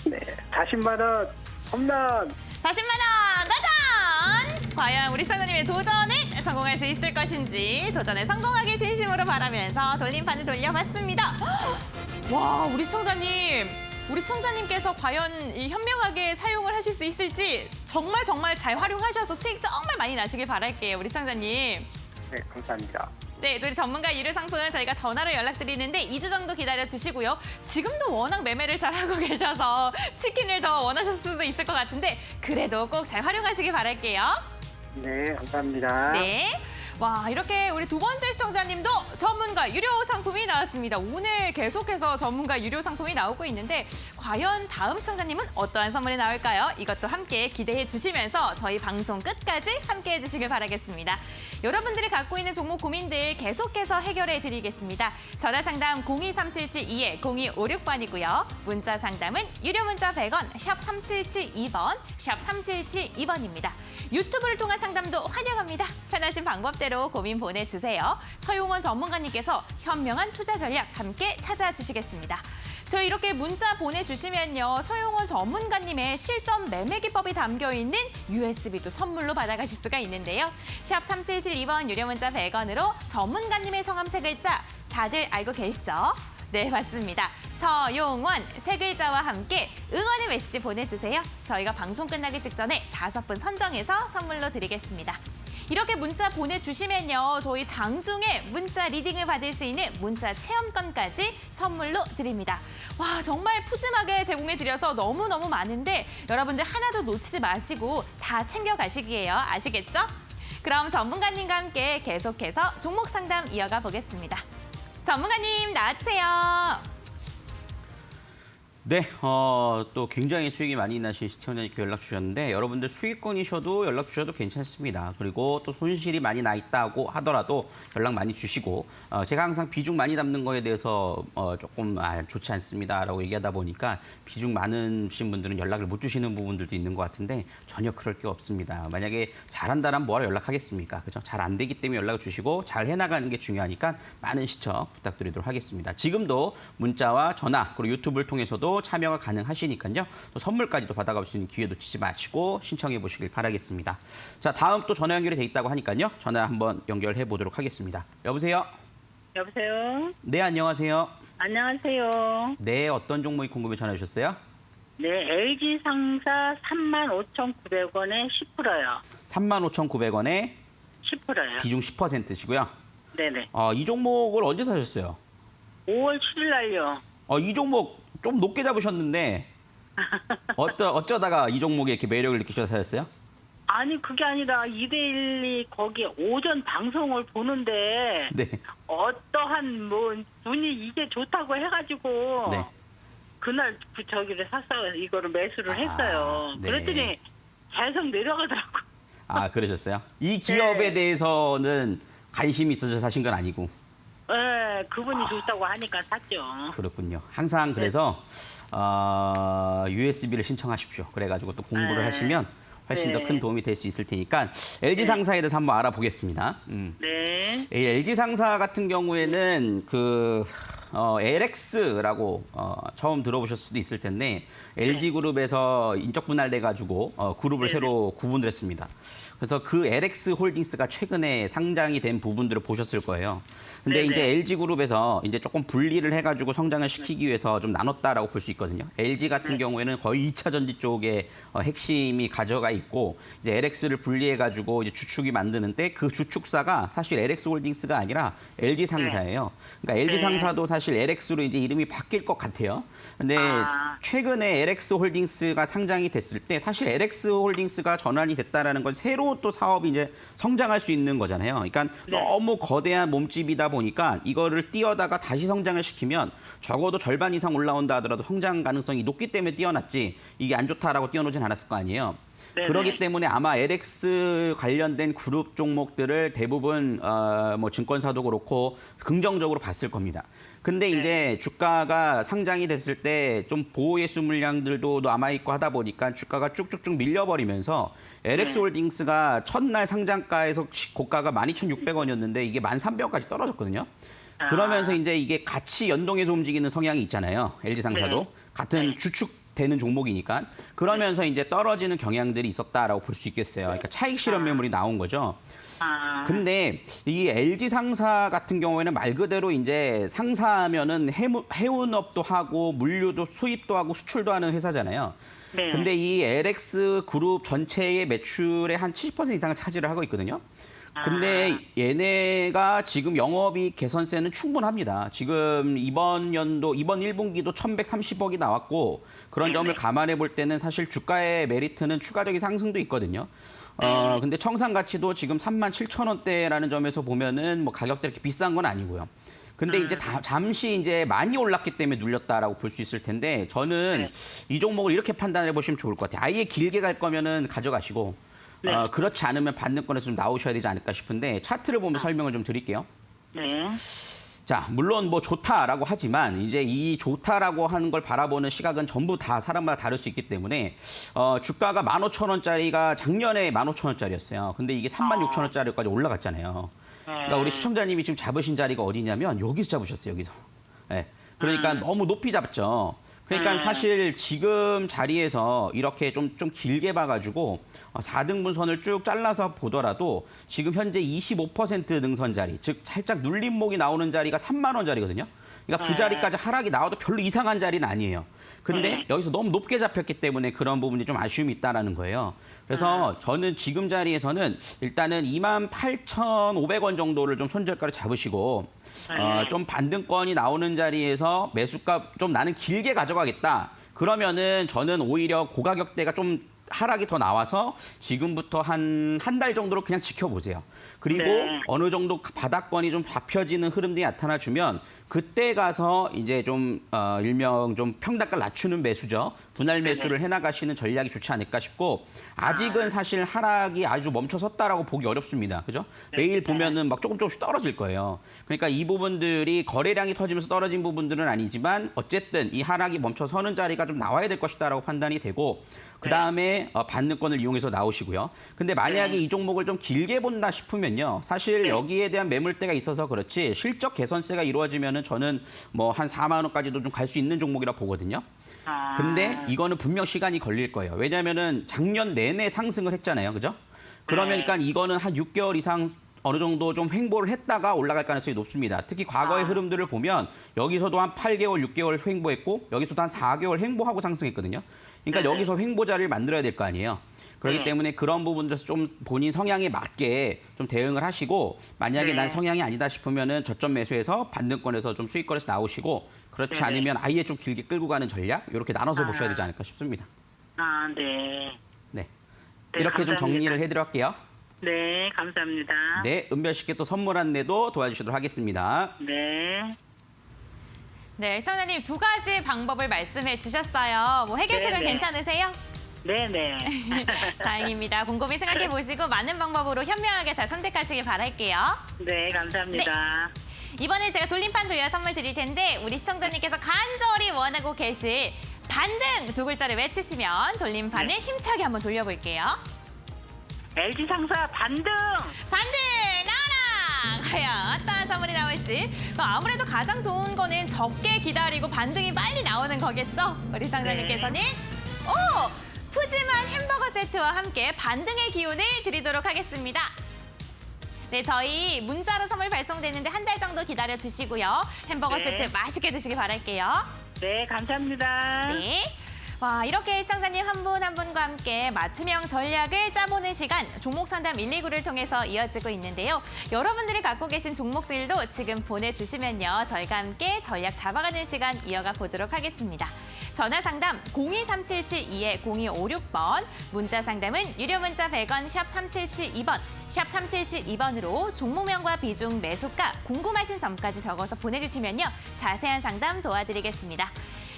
네, 40만 원 홈런. 40만 원 도전! 과연 우리 시청자님의 도전에 성공할 수 있을 것인지 도전에 성공하길 진심으로 바라면서 돌림판을 돌려봤습니다. 와, 우리 시청자님께서 과연 이 현명하게 사용을 하실 수 있을지 정말 잘 활용하셔서 수익 정말 많이 나시길 바랄게요, 우리 시청자님. 네, 감사합니다. 네, 우리 전문가 유료 상품은 저희가 전화로 연락드리는데 2주 정도 기다려 주시고요. 지금도 워낙 매매를 잘하고 계셔서 치킨을 더 원하실 수도 있을 것 같은데 그래도 꼭 잘 활용하시기 바랄게요. 네, 감사합니다. 네. 와, 이렇게 우리 두 번째 시청자님도 전문가 유료 상품이 나왔습니다. 오늘 계속해서 전문가 유료 상품이 나오고 있는데 과연 다음 시청자님은 어떠한 선물이 나올까요? 이것도 함께 기대해 주시면서 저희 방송 끝까지 함께해 주시길 바라겠습니다. 여러분들이 갖고 있는 종목 고민들 계속해서 해결해 드리겠습니다. 전화 상담 023772-0256번이고요. 문자 상담은 유료 문자 100원, 샵 3772번, 샵 3772번입니다. 유튜브를 통한 상담도 환영합니다. 편하신 방법대로 고민 보내주세요. 서용원 전문가님께서 현명한 투자 전략 함께 찾아주시겠습니다. 저희 이렇게 문자 보내주시면요. 서용원 전문가님의 실전 매매 기법이 담겨있는 USB도 선물로 받아가실 수가 있는데요. 샵 3772번 유료 문자 100원으로 전문가님의 성함 3글자 다들 알고 계시죠? 네, 맞습니다. 서용원 3글자와 함께 응원의 메시지 보내주세요. 저희가 방송 끝나기 직전에 5분 선정해서 선물로 드리겠습니다. 이렇게 문자 보내주시면요. 저희 장중에 문자 리딩을 받을 수 있는 문자 체험권까지 선물로 드립니다. 와, 정말 푸짐하게 제공해드려서 너무너무 많은데 여러분들 하나도 놓치지 마시고 다 챙겨가시기예요. 아시겠죠? 그럼 전문가님과 함께 계속해서 종목 상담 이어가 보겠습니다. 전문가님 나와주세요. 네, 또 굉장히 수익이 많이 나신 시청자님께 연락 주셨는데 여러분들 수익권이셔도 연락 주셔도 괜찮습니다. 그리고 또 손실이 많이 나 있다고 하더라도 연락 많이 주시고 제가 항상 비중 많이 담는 거에 대해서 조금 좋지 않습니다라고 얘기하다 보니까 비중 많으신 분들은 연락을 못 주시는 부분들도 있는 것 같은데 전혀 그럴 게 없습니다. 만약에 잘한다면 뭐하러 연락하겠습니까? 그죠? 잘 안 되기 때문에 연락을 주시고 잘 해나가는 게 중요하니까 많은 시청 부탁드리도록 하겠습니다. 지금도 문자와 전화 그리고 유튜브를 통해서도 참여가 가능하시니까요. 또 선물까지도 받아갈 수 있는 기회 놓치지 마시고 신청해 보시길 바라겠습니다. 자, 다음 또 전화 연결이 돼 있다고 하니까요. 전화 한번 연결해 보도록 하겠습니다. 여보세요? 여보세요? 네, 안녕하세요. 안녕하세요. 네, 어떤 종목이 궁금해 전화 주셨어요? 네, LG상사 35,900원에 10%요. 35,900원에 10%요. 비중 10%시고요. 네네. 이 종목을 언제 사셨어요? 5월 7일 날요. 이 종목 좀 높게 잡으셨는데 어쩌다가 이 종목에 이렇게 매력을 느끼셔서 사셨어요? 아니, 그게 아니라 2대1이 거기 오전 방송을 보는데 네. 어떠한 뭐 눈이 이게 좋다고 해가지고 네. 그날 저기를 샀어요. 이거를 매수를 했어요. 네. 그랬더니 계속 내려가더라고. 그러셨어요? 이 기업에 네. 대해서는 관심이 있어서 사신 건 아니고. 네, 그분이 좋다고 하니까 샀죠. 그렇군요. 항상 그래서 USB를 신청하십시오. 그래가지고 또 공부를 네. 하시면 훨씬 더 네. 큰 도움이 될 수 있을 테니까 LG상사에 대해서 한번 알아보겠습니다. 네. 이 LG상사 같은 경우에는 LX라고 처음 들어보셨을 수도 있을 텐데 LG그룹에서 인적 분할돼 가지고 그룹을 네. 새로 구분을 했습니다. 그래서 그 LX 홀딩스가 최근에 상장이 된 부분들을 보셨을 거예요. 근데 네네. 이제 LG그룹에서 이제 조금 분리를 해가지고 성장을 시키기 위해서 좀 나눴다라고 볼 수 있거든요. LG 같은 경우에는 거의 2차 전지 쪽에 핵심이 가져가 있고 이제 LX를 분리해가지고 이제 주축이 만드는데 그 주축사가 사실 LX 홀딩스가 아니라 LG 상사예요. 그러니까 LG 상사도 사실 LX로 이제 이름이 바뀔 것 같아요. 근데 최근에 LX 홀딩스가 상장이 됐을 때 사실 LX 홀딩스가 전환이 됐다라는 건 새로 또 사업이 이제 성장할 수 있는 거잖아요. 그러니까 너무 거대한 몸집이다 보니까 이거를 띄어다가 다시 성장을 시키면 적어도 절반 이상 올라온다 하더라도 성장 가능성이 높기 때문에 띄어놨지 이게 안 좋다라고 띄어놓진 않았을 거 아니에요. 네네. 그렇기 때문에 아마 LX 관련된 그룹 종목들을 대부분 뭐 증권사도 그렇고 긍정적으로 봤을 겁니다. 근데 이제 주가가 상장이 됐을 때 좀 보호예수 물량들도 남아있고 하다 보니까 주가가 쭉쭉쭉 밀려버리면서 LX홀딩스가 첫날 상장가에서 고가가 12,600원이었는데 이게 13,000원까지 떨어졌거든요. 그러면서 이제 이게 같이 연동해서 움직이는 성향이 있잖아요. LG상사도. 네. 같은 주축되는 종목이니까. 그러면서 이제 떨어지는 경향들이 있었다라고 볼 수 있겠어요. 그러니까 차익 실현 매물이 나온 거죠. 근데 이 LG 상사 같은 경우에는 말 그대로 이제 상사하면은 해운업도 하고 물류도 수입도 하고 수출도 하는 회사잖아요. 네. 근데 이 LX 그룹 전체의 매출의 한 70% 이상을 차지를 하고 있거든요. 근데 얘네가 지금 영업이익 개선세는 충분합니다. 지금 이번 1분기도 1,130억이 나왔고 그런 점을 감안해 볼 때는 사실 주가의 메리트는 추가적인 상승도 있거든요. 근데 청산 가치도 지금 37,000원대라는 점에서 보면은 뭐 가격대 이렇게 비싼 건 아니고요. 근데 이제 잠시 이제 많이 올랐기 때문에 눌렸다라고 볼 수 있을 텐데 저는 이 종목을 이렇게 판단해 보시면 좋을 것 같아요. 아예 길게 갈 거면은 가져가시고 그렇지 않으면 반등권에서 좀 나오셔야 되지 않을까 싶은데 차트를 보면 설명을 좀 드릴게요. 네. 자, 물론 뭐 좋다라고 하지만 이제 이 좋다라고 하는 걸 바라보는 시각은 전부 다 사람마다 다를 수 있기 때문에 주가가 15,000원짜리가 작년에 15,000원짜리였어요. 근데 이게 36,000원짜리까지 올라갔잖아요. 그러니까 우리 시청자님이 지금 잡으신 자리가 어디냐면 여기서 잡으셨어요, 여기서. 네. 그러니까 너무 높이 잡죠. 그러니까 사실 지금 자리에서 이렇게 좀 길게 봐가지고 4등분 선을 쭉 잘라서 보더라도 지금 현재 25% 능선 자리, 즉 살짝 눌림목이 나오는 자리가 3만 원짜리거든요. 그러니까 그 자리까지 하락이 나와도 별로 이상한 자리는 아니에요. 근데 여기서 너무 높게 잡혔기 때문에 그런 부분이 좀 아쉬움이 있다라는 거예요. 그래서 저는 지금 자리에서는 일단은 28,500원 정도를 좀 손절가를 잡으시고 좀 반등권이 나오는 자리에서 매수가 좀 나는 길게 가져가겠다. 그러면은 저는 오히려 고가격대가 좀 하락이 더 나와서 지금부터 한 달 정도로 그냥 지켜보세요. 그리고 어느 정도 바닥권이 좀 잡혀지는 흐름들이 나타나주면 그때 가서 이제 좀 일명 좀 평단가 낮추는 매수죠. 분할 매수를 해나가시는 전략이 좋지 않을까 싶고 아직은 사실 하락이 아주 멈춰섰다라고 보기 어렵습니다. 그죠? 내일 보면은 막 조금씩 떨어질 거예요. 그러니까 이 부분들이 거래량이 터지면서 떨어진 부분들은 아니지만 어쨌든 이 하락이 멈춰서는 자리가 좀 나와야 될 것이다라고 판단이 되고 그다음에 반등권을 이용해서 나오시고요. 근데 만약에 이 종목을 좀 길게 본다 싶으면요. 사실 여기에 대한 매물대가 있어서 그렇지 실적 개선세가 이루어지면은 저는 뭐 한 4만 원까지도 좀 갈 수 있는 종목이라 보거든요. 근데 이거는 분명 시간이 걸릴 거예요. 왜냐면은 작년 내내 상승을 했잖아요. 그죠? 그러니까 이거는 한 6개월 이상 어느 정도 좀 횡보를 했다가 올라갈 가능성이 높습니다. 특히 과거의 흐름들을 보면 여기서도 한 8개월, 6개월 횡보했고 여기서도 한 4개월 횡보하고 상승했거든요. 그러니까 여기서 횡보자를 만들어야 될 거 아니에요. 그렇기 때문에 그런 부분들에서 좀 본인 성향에 맞게 좀 대응을 하시고 만약에 난 성향이 아니다 싶으면은 저점 매수해서 반등권에서 좀 수익권에서 나오시고 그렇지 않으면 아예 좀 길게 끌고 가는 전략 이렇게 나눠서 보셔야 되지 않을까 싶습니다. 네. 네. 이렇게 좀 정리를 해드릴게요. 네, 감사합니다. 네, 은별 씨께 또 선물 안내도 도와주시도록 하겠습니다. 네. 네, 시청자님 두 가지 방법을 말씀해 주셨어요. 뭐 해결책은 네네. 괜찮으세요? 네네. 다행입니다. 곰곰이 생각해 보시고 많은 방법으로 현명하게 잘 선택하시길 바랄게요. 네, 감사합니다. 이번에 제가 돌림판 돌려 선물 드릴 텐데 우리 시청자님께서 간절히 원하고 계실 반등 두 글자를 외치시면 돌림판을 힘차게 한번 돌려볼게요. LG 상사 반등! 반등 나랑! 과연 어떤 선물이 나올지. 아무래도 가장 좋은 거는 적게 기다리고 반등이 빨리 나오는 거겠죠? 우리 시청자님께서는 오! 푸짐한 햄버거 세트와 함께 반등의 기운을 드리도록 하겠습니다. 네, 저희 문자로 선물 발송되는데 한 달 정도 기다려 주시고요. 햄버거 네. 세트 맛있게 드시길 바랄게요. 네, 감사합니다. 네. 와, 이렇게 시청자님 한 분 한 분과 함께 맞춤형 전략을 짜보는 시간 종목 상담 119를 통해서 이어지고 있는데요. 여러분들이 갖고 계신 종목들도 지금 보내주시면요. 저희가 함께 전략 잡아가는 시간 이어가 보도록 하겠습니다. 전화 상담 023772-0256번, 문자 상담은 유료 문자 100원 샵 3772번, 샵 3772번으로 종목명과 비중, 매수가, 궁금하신 점까지 적어서 보내주시면요. 자세한 상담 도와드리겠습니다.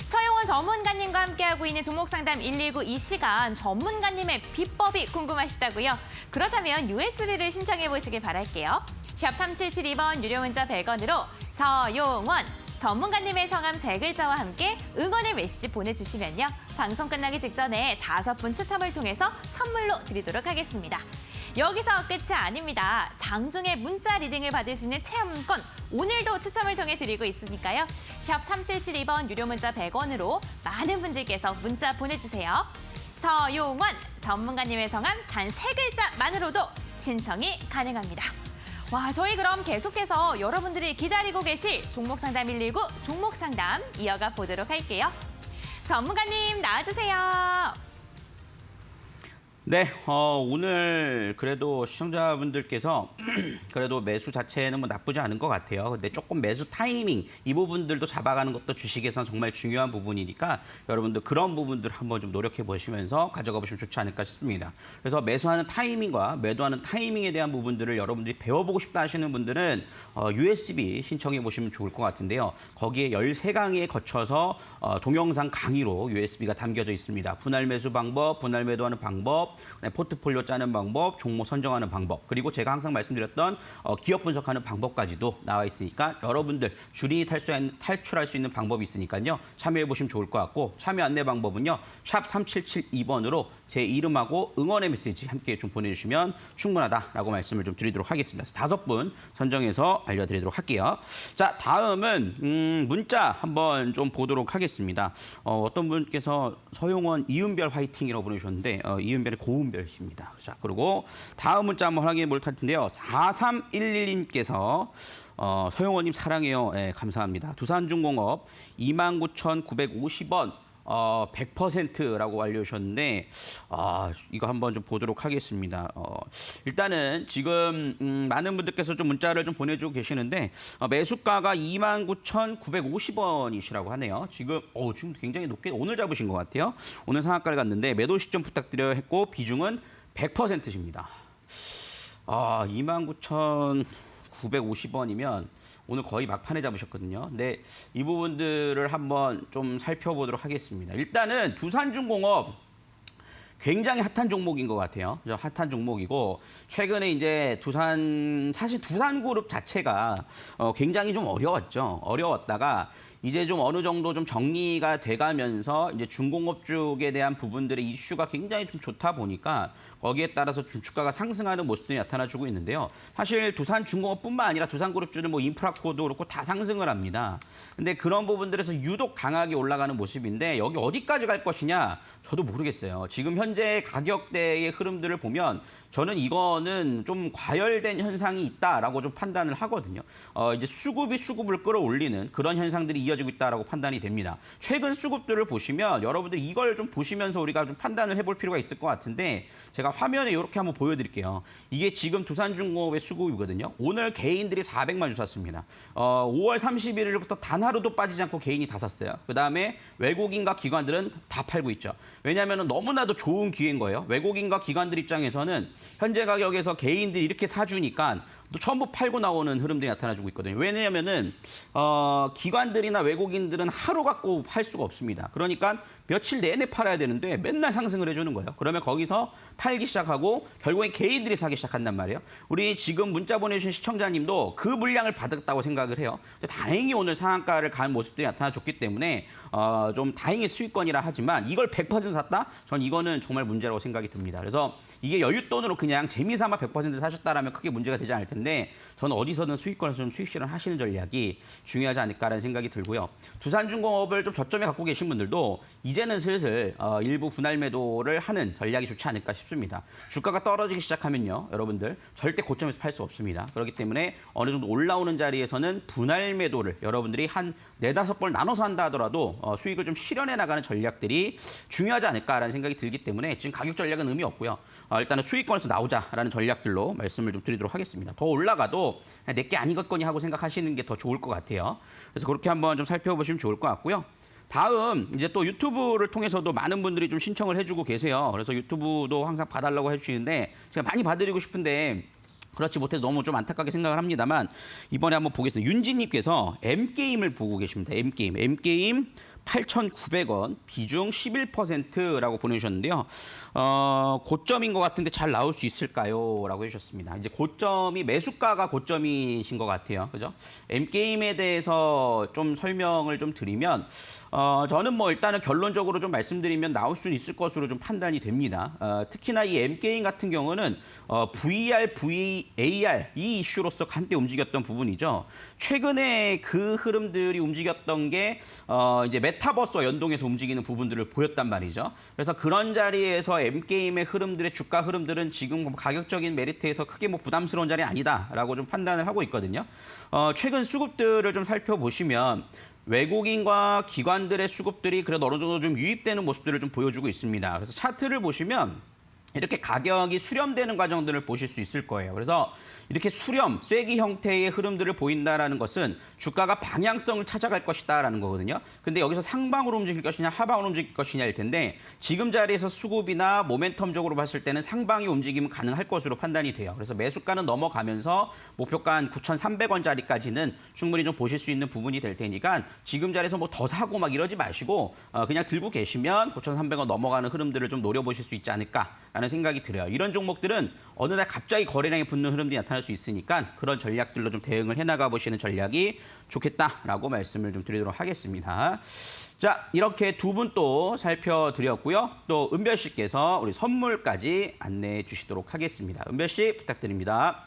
서용원 전문가님과 함께하고 있는 종목 상담 119 이 시간 전문가님의 비법이 궁금하시다고요? 그렇다면 USB를 신청해 보시길 바랄게요. 샵 3772번 유료 문자 100원으로 서용원 전문가님의 성함 3글자와 함께 응원의 메시지 보내주시면요. 방송 끝나기 직전에 5분 추첨을 통해서 선물로 드리도록 하겠습니다. 여기서 끝이 아닙니다. 장중에 문자 리딩을 받을 수 있는 체험권 오늘도 추첨을 통해 드리고 있으니까요. 샵 3772번 유료 문자 100원으로 많은 분들께서 문자 보내주세요. 서용원 전문가님의 성함 단 3글자만으로도 신청이 가능합니다. 와, 저희 그럼 계속해서 여러분들이 기다리고 계실 종목 상담 119 종목 상담 이어가 보도록 할게요. 전문가님 나와주세요. 네, 오늘 그래도 시청자분들께서 그래도 매수 자체는 뭐 나쁘지 않은 것 같아요. 근데 조금 매수 타이밍 이 부분들도 잡아가는 것도 주식에서는 정말 중요한 부분이니까 여러분들 그런 부분들 한번 좀 노력해 보시면서 가져가 보시면 좋지 않을까 싶습니다. 그래서 매수하는 타이밍과 매도하는 타이밍에 대한 부분들을 여러분들이 배워보고 싶다 하시는 분들은 USB 신청해 보시면 좋을 것 같은데요. 거기에 13강에 거쳐서 동영상 강의로 USB가 담겨져 있습니다. 분할 매수 방법, 분할 매도하는 방법, 포트폴리오 짜는 방법, 종목 선정하는 방법, 그리고 제가 항상 말씀드렸던 기업 분석하는 방법까지도 나와 있으니까 여러분들 줄이 탈출할 수 있는 방법이 있으니까요. 참여해 보시면 좋을 것 같고 참여 안내 방법은요. 샵 3772번으로 제 이름하고 응원의 메시지 함께 좀 보내주시면 충분하다라고 말씀을 좀 드리도록 하겠습니다. 5분 선정해서 알려드리도록 할게요. 자, 다음은 문자 한번 좀 보도록 하겠습니다. 어떤 분께서 서용원 이은별 화이팅이라고 보내주셨는데 이은별의 고은별씨입니다. 자, 그리고 다음 문자 한번 확인해 볼 텐데요. 4311님께서 서용원님 사랑해요. 네, 감사합니다. 두산중공업 29,950원 100%라고 알려주셨는데 이거 한번 좀 보도록 하겠습니다. 일단은 지금 많은 분들께서 좀 문자를 좀 보내주고 계시는데 매수가가 29,950원이시라고 하네요. 지금 굉장히 높게 오늘 잡으신 것 같아요. 오늘 상한가를 갔는데 매도 시점 부탁드려야 했고 비중은 100%십니다. 29,950원이면 오늘 거의 막판에 잡으셨거든요. 근데 이 부분들을 한번 좀 살펴보도록 하겠습니다. 일단은 두산중공업 굉장히 핫한 종목인 것 같아요. 핫한 종목이고 최근에 이제 사실 두산그룹 자체가 굉장히 좀 어려웠죠. 어려웠다가 이제 좀 어느 정도 좀 정리가 돼가면서 이제 중공업 쪽에 대한 부분들의 이슈가 굉장히 좀 좋다 보니까 거기에 따라서 좀 주가가 상승하는 모습들이 나타나주고 있는데요. 사실 두산중공업뿐만 아니라 두산그룹주는 뭐 인프라코도 그렇고 다 상승을 합니다. 근데 그런 부분들에서 유독 강하게 올라가는 모습인데 여기 어디까지 갈 것이냐 저도 모르겠어요. 지금 현재 가격대의 흐름들을 보면 저는 이거는 좀 과열된 현상이 있다라고 좀 판단을 하거든요. 이제 수급이 수급을 끌어올리는 그런 현상들이 이어지고 있다라고 판단이 됩니다. 최근 수급들을 보시면 여러분들 이걸 좀 보시면서 우리가 좀 판단을 해볼 필요가 있을 것 같은데 제가 화면에 이렇게 한번 보여드릴게요. 이게 지금 두산중공업의 수급이거든요. 오늘 개인들이 400만 주 샀습니다. 5월 31일부터 단 하루도 빠지지 않고 개인이 다 샀어요. 그다음에 외국인과 기관들은 다 팔고 있죠. 왜냐하면 너무나도 좋은 기회인 거예요. 외국인과 기관들 입장에서는 현재 가격에서 개인들이 이렇게 사주니까 또 전부 팔고 나오는 흐름들이 나타나주고 있거든요. 왜냐하면은 기관들이나 외국인들은 하루 갖고 팔 수가 없습니다. 그러니까 며칠 내내 팔아야 되는데 맨날 상승을 해주는 거예요. 그러면 거기서 팔기 시작하고 결국엔 개인들이 사기 시작한단 말이에요. 우리 지금 문자 보내주신 시청자님도 그 물량을 받았다고 생각을 해요. 다행히 오늘 상한가를 간 모습들이 나타나줬기 때문에 좀 다행히 수익권이라 하지만 이걸 100% 샀다? 전 이거는 정말 문제라고 생각이 듭니다. 그래서 이게 여윳돈으로 그냥 재미삼아 100% 사셨다라면 크게 문제가 되지 않을 텐데 저는 어디서든 수익권에서 좀 수익 실현하시는 전략이 중요하지 않을까라는 생각이 들고요. 두산중공업을 좀 저점에 갖고 계신 분들도 이제는 슬슬 일부 분할 매도를 하는 전략이 좋지 않을까 싶습니다. 주가가 떨어지기 시작하면요. 여러분들 절대 고점에서 팔 수 없습니다. 그렇기 때문에 어느 정도 올라오는 자리에서는 분할 매도를 여러분들이 한 4-5번 나눠서 한다 하더라도 수익을 좀 실현해 나가는 전략들이 중요하지 않을까라는 생각이 들기 때문에 지금 가격 전략은 의미 없고요. 일단은 수익권에서 나오자라는 전략들로 말씀을 좀 드리도록 하겠습니다. 더 올라가도 내게 아니겠거니 하고 생각하시는 게 더 좋을 것 같아요. 그래서 그렇게 한번 좀 살펴보시면 좋을 것 같고요. 다음 이제 또 유튜브를 통해서도 많은 분들이 좀 신청을 해주고 계세요. 그래서 유튜브도 항상 봐달라고 해주시는데 제가 많이 봐드리고 싶은데 그렇지 못해서 너무 좀 안타깝게 생각을 합니다만 이번에 한번 보겠습니다. 윤지님께서 M게임을 보고 계십니다. M게임 8,900원, 비중 11%라고 보내주셨는데요. 고점인 것 같은데 잘 나올 수 있을까요? 라고 해주셨습니다. 이제 고점이 매수가가 고점이신 것 같아요. 그죠? M게임에 대해서 좀 설명을 좀 드리면 저는 뭐 일단은 결론적으로 좀 말씀드리면 나올 수 있을 것으로 좀 판단이 됩니다. 특히나 이 M게임 같은 경우는 VR, VAR 이 이슈로서 한때 움직였던 부분이죠. 최근에 그 흐름들이 움직였던 게 이제 메타버스와 연동해서 움직이는 부분들을 보였단 말이죠. 그래서 그런 자리에서 M게임의 흐름들의 주가 흐름들은 지금 가격적인 메리트에서 크게 뭐 부담스러운 자리 아니다라고 좀 판단을 하고 있거든요. 최근 수급들을 좀 살펴보시면 외국인과 기관들의 수급들이 그래도 어느 정도 좀 유입되는 모습들을 좀 보여주고 있습니다. 그래서 차트를 보시면 이렇게 가격이 수렴되는 과정들을 보실 수 있을 거예요. 그래서 이렇게 수렴, 쐐기 형태의 흐름들을 보인다라는 것은 주가가 방향성을 찾아갈 것이다라는 거거든요. 근데 여기서 상방으로 움직일 것이냐 하방으로 움직일 것이냐일 텐데 지금 자리에서 수급이나 모멘텀적으로 봤을 때는 상방이 움직이면 가능할 것으로 판단이 돼요. 그래서 매수가는 넘어가면서 목표가 한 9,300원짜리까지는 충분히 좀 보실 수 있는 부분이 될 테니까 지금 자리에서 뭐 더 사고 막 이러지 마시고 그냥 들고 계시면 9,300원 넘어가는 흐름들을 좀 노려보실 수 있지 않을까라는 생각이 들어요. 이런 종목들은 어느 날 갑자기 거래량이 붙는 흐름들이 나타날 수 있으니까 그런 전략들로 좀 대응을 해나가 보시는 전략이 좋겠다라고 말씀을 좀 드리도록 하겠습니다. 자, 이렇게 두 분 또 살펴드렸고요. 또 은별 씨께서 우리 선물까지 안내해 주시도록 하겠습니다. 은별 씨 부탁드립니다.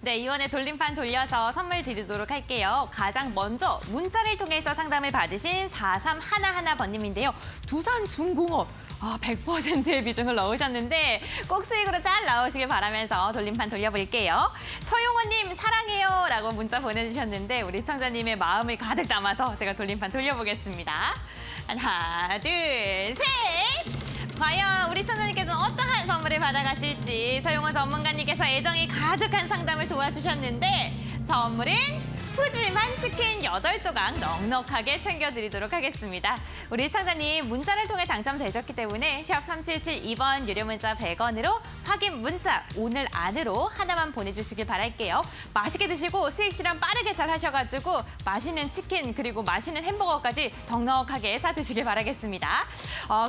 네, 이번에 돌림판 돌려서 선물 드리도록 할게요. 가장 먼저 문자를 통해서 상담을 받으신 4311번님인데요. 두산중공업 100%의 비중을 넣으셨는데 꼭 수익으로 잘 나오시길 바라면서 돌림판 돌려볼게요. 서용원님 사랑해요 라고 문자 보내주셨는데 우리 시청자님의 마음을 가득 담아서 제가 돌림판 돌려보겠습니다. 하나, 둘, 셋! 과연 우리 시청자님께서는 어떠한 선물을 받아가실지 서용원 전문가님께서 애정이 가득한 상담을 도와주셨는데 선물은 푸짐한 치킨 8조각 넉넉하게 챙겨드리도록 하겠습니다. 우리 시청자님 문자를 통해 당첨되셨기 때문에 샵 3772번 유료 문자 100원으로 확인 문자 오늘 안으로 하나만 보내주시길 바랄게요. 맛있게 드시고 수익 실현 빠르게 잘 하셔가지고 맛있는 치킨 그리고 맛있는 햄버거까지 넉넉하게 사드시길 바라겠습니다.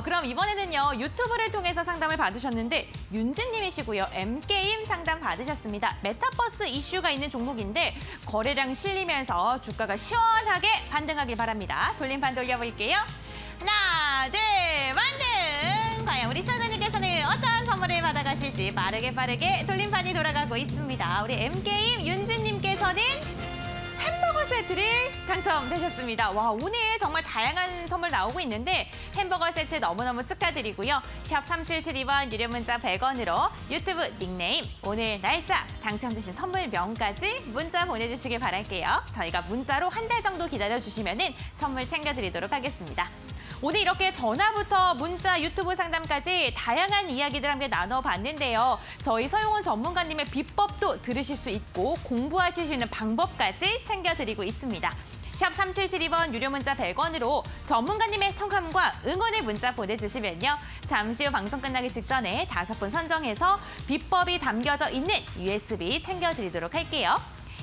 그럼 이번에는요 유튜브를 통해서 상담을 받으셨는데 윤진님이시고요. M게임 상담 받으셨습니다. 메타버스 이슈가 있는 종목인데 거래량 실리면서 주가가 시원하게 반등하길 바랍니다. 돌림판 돌려볼게요. 하나, 둘, 반등! 과연 우리 시청자님께서는 어떠한 선물을 받아가실지 빠르게 돌림판이 돌아가고 있습니다. 우리 M게임 윤진님께서는 햄버거 세트를 당첨되셨습니다. 와, 오늘 정말 다양한 선물 나오고 있는데 햄버거 세트 너무너무 축하드리고요. 샵 3772번 유료 문자 100원으로 유튜브 닉네임, 오늘 날짜, 당첨되신 선물명까지 문자 보내주시길 바랄게요. 저희가 문자로 한 달 정도 기다려주시면 선물 챙겨드리도록 하겠습니다. 오늘 이렇게 전화부터 문자, 유튜브 상담까지 다양한 이야기들 함께 나눠봤는데요. 저희 서용원 전문가님의 비법도 들으실 수 있고 공부하실 수 있는 방법까지 챙겨드리고 있습니다. 샵 3772번 유료 문자 100원으로 전문가님의 성함과 응원의 문자 보내주시면요. 잠시 후 방송 끝나기 직전에 5분 선정해서 비법이 담겨져 있는 USB 챙겨드리도록 할게요.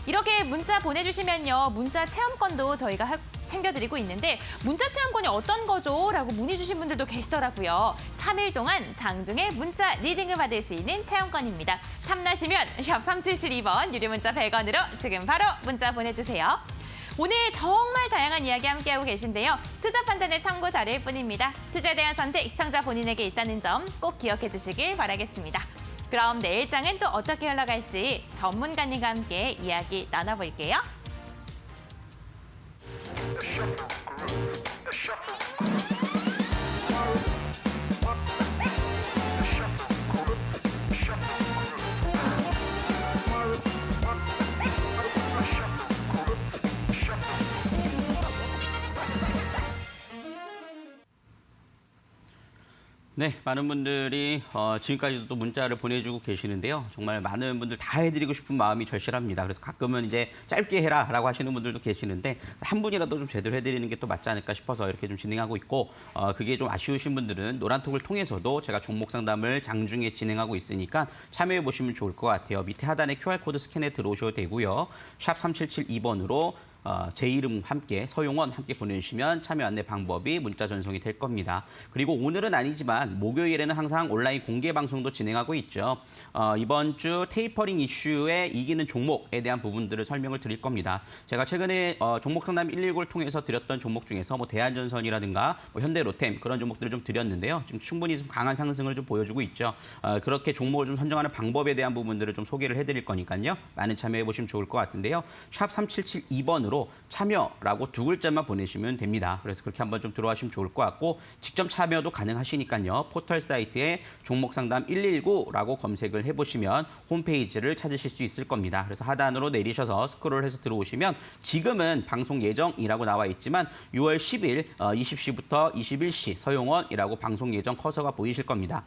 이렇게 문자 보내주시면요. 문자 체험권도 저희가 챙겨드리고 있는데 문자 체험권이 어떤 거죠? 라고 문의 주신 분들도 계시더라고요. 3일 동안 장중에 문자 리딩을 받을 수 있는 체험권입니다. 탐나시면 샵 3772번 유료 문자 100원으로 지금 바로 문자 보내주세요. 오늘 정말 다양한 이야기 함께하고 계신데요. 투자 판단의 참고 자료일 뿐입니다. 투자에 대한 선택 시청자 본인에게 있다는 점 꼭 기억해 주시길 바라겠습니다. 그럼 내일장은 또 어떻게 흘러갈지 전문가님과 함께 이야기 나눠볼게요. 네, 많은 분들이 지금까지도 또 문자를 보내주고 계시는데요. 정말 많은 분들 다 해드리고 싶은 마음이 절실합니다. 그래서 가끔은 이제 짧게 해라라고 하시는 분들도 계시는데 한 분이라도 좀 제대로 해드리는 게 또 맞지 않을까 싶어서 이렇게 좀 진행하고 있고 그게 좀 아쉬우신 분들은 노란톡을 통해서도 제가 종목 상담을 장중에 진행하고 있으니까 참여해 보시면 좋을 것 같아요. 밑에 하단에 QR코드 스캔해 들어오셔도 되고요. 샵 3772번으로 제 이름 함께 서용원 함께 보내주시면 참여 안내 방법이 문자 전송이 될 겁니다. 그리고 오늘은 아니지만 목요일에는 항상 온라인 공개 방송도 진행하고 있죠. 이번 주 테이퍼링 이슈에 이기는 종목에 대한 부분들을 설명을 드릴 겁니다. 제가 최근에 종목 상담 119를 통해서 드렸던 종목 중에서 뭐 대한전선이라든가 뭐 현대로템 그런 종목들을 좀 드렸는데요. 지금 충분히 좀 강한 상승을 좀 보여주고 있죠. 그렇게 종목을 좀 선정하는 방법에 대한 부분들을 좀 소개를 해드릴 거니까요. 많은 참여해 보시면 좋을 것 같은데요. 샵 3772번으로 번호로 참여라고 2글자만 보내시면 됩니다. 그래서 그렇게 한번 좀 들어가시면 좋을 것 같고 직접 참여도 가능하시니까요. 포털 사이트에 종목상담 119라고 검색을 해보시면 홈페이지를 찾으실 수 있을 겁니다. 그래서 하단으로 내리셔서 스크롤해서 들어오시면 지금은 방송 예정이라고 나와 있지만 6월 10일 20시부터 21시 서용원이라고 방송 예정 커서가 보이실 겁니다.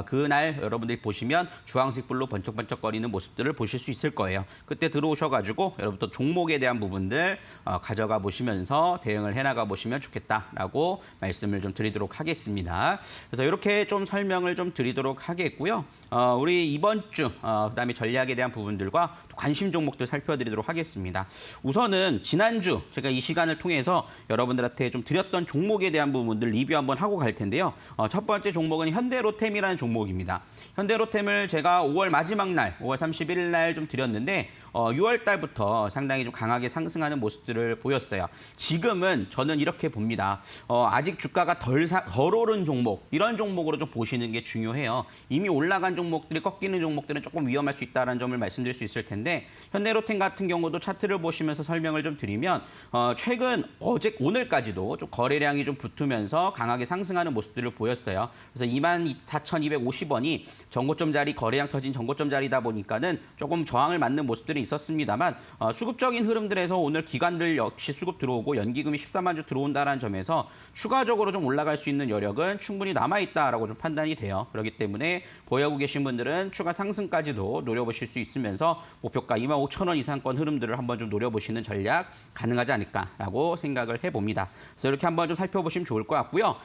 그날 여러분들이 보시면 주황색 불로 번쩍번쩍거리는 모습들을 보실 수 있을 거예요. 그때 들어오셔가지고 여러분들 종목에 대한 부분들 가져가 보시면서 대응을 해나가 보시면 좋겠다라고 말씀을 좀 드리도록 하겠습니다. 그래서 이렇게 좀 설명을 좀 드리도록 하겠고요. 우리 이번 주 그다음에 전략에 대한 부분들과 또 관심 종목들 살펴드리도록 하겠습니다. 우선은 지난주 제가 이 시간을 통해서 여러분들한테 좀 드렸던 종목에 대한 부분들 리뷰 한번 하고 갈 텐데요. 첫 번째 종목은 현대로템이라는 종목입니다. 현대로템을 제가 5월 마지막 날, 5월 31일 날 좀 드렸는데 6월 달부터 상당히 좀 강하게 상승하는 모습들을 보였어요. 지금은 저는 이렇게 봅니다. 아직 주가가 덜 오른 종목, 이런 종목으로 좀 보시는 게 중요해요. 이미 올라간 종목들이 꺾이는 종목들은 조금 위험할 수 있다는 점을 말씀드릴 수 있을 텐데 현대로템 같은 경우도 차트를 보시면서 설명을 좀 드리면 최근 오늘까지도 좀 거래량이 좀 붙으면서 강하게 상승하는 모습들을 보였어요. 그래서 24,250원이 전고점 자리, 거래량 터진 전고점 자리다 보니까는 조금 저항을 맞는 모습들이 있었습니다만 수급적인 흐름들에서 오늘 기관들 역시 수급 들어오고 연기금이 14만 주 들어온다는 점에서 추가적으로 좀 올라갈 수 있는 여력은 충분히 남아있다라고 좀 판단이 돼요. 그렇기 때문에 보유하고 계신 분들은 추가 상승까지도 노려보실 수 있으면서 목표가 25,000원 이상권 흐름들을 한번 좀 노려보시는 전략 가능하지 않을까라고 생각을 해봅니다. 그래서 이렇게 한번 좀 살펴보시면 좋을 것 같고요.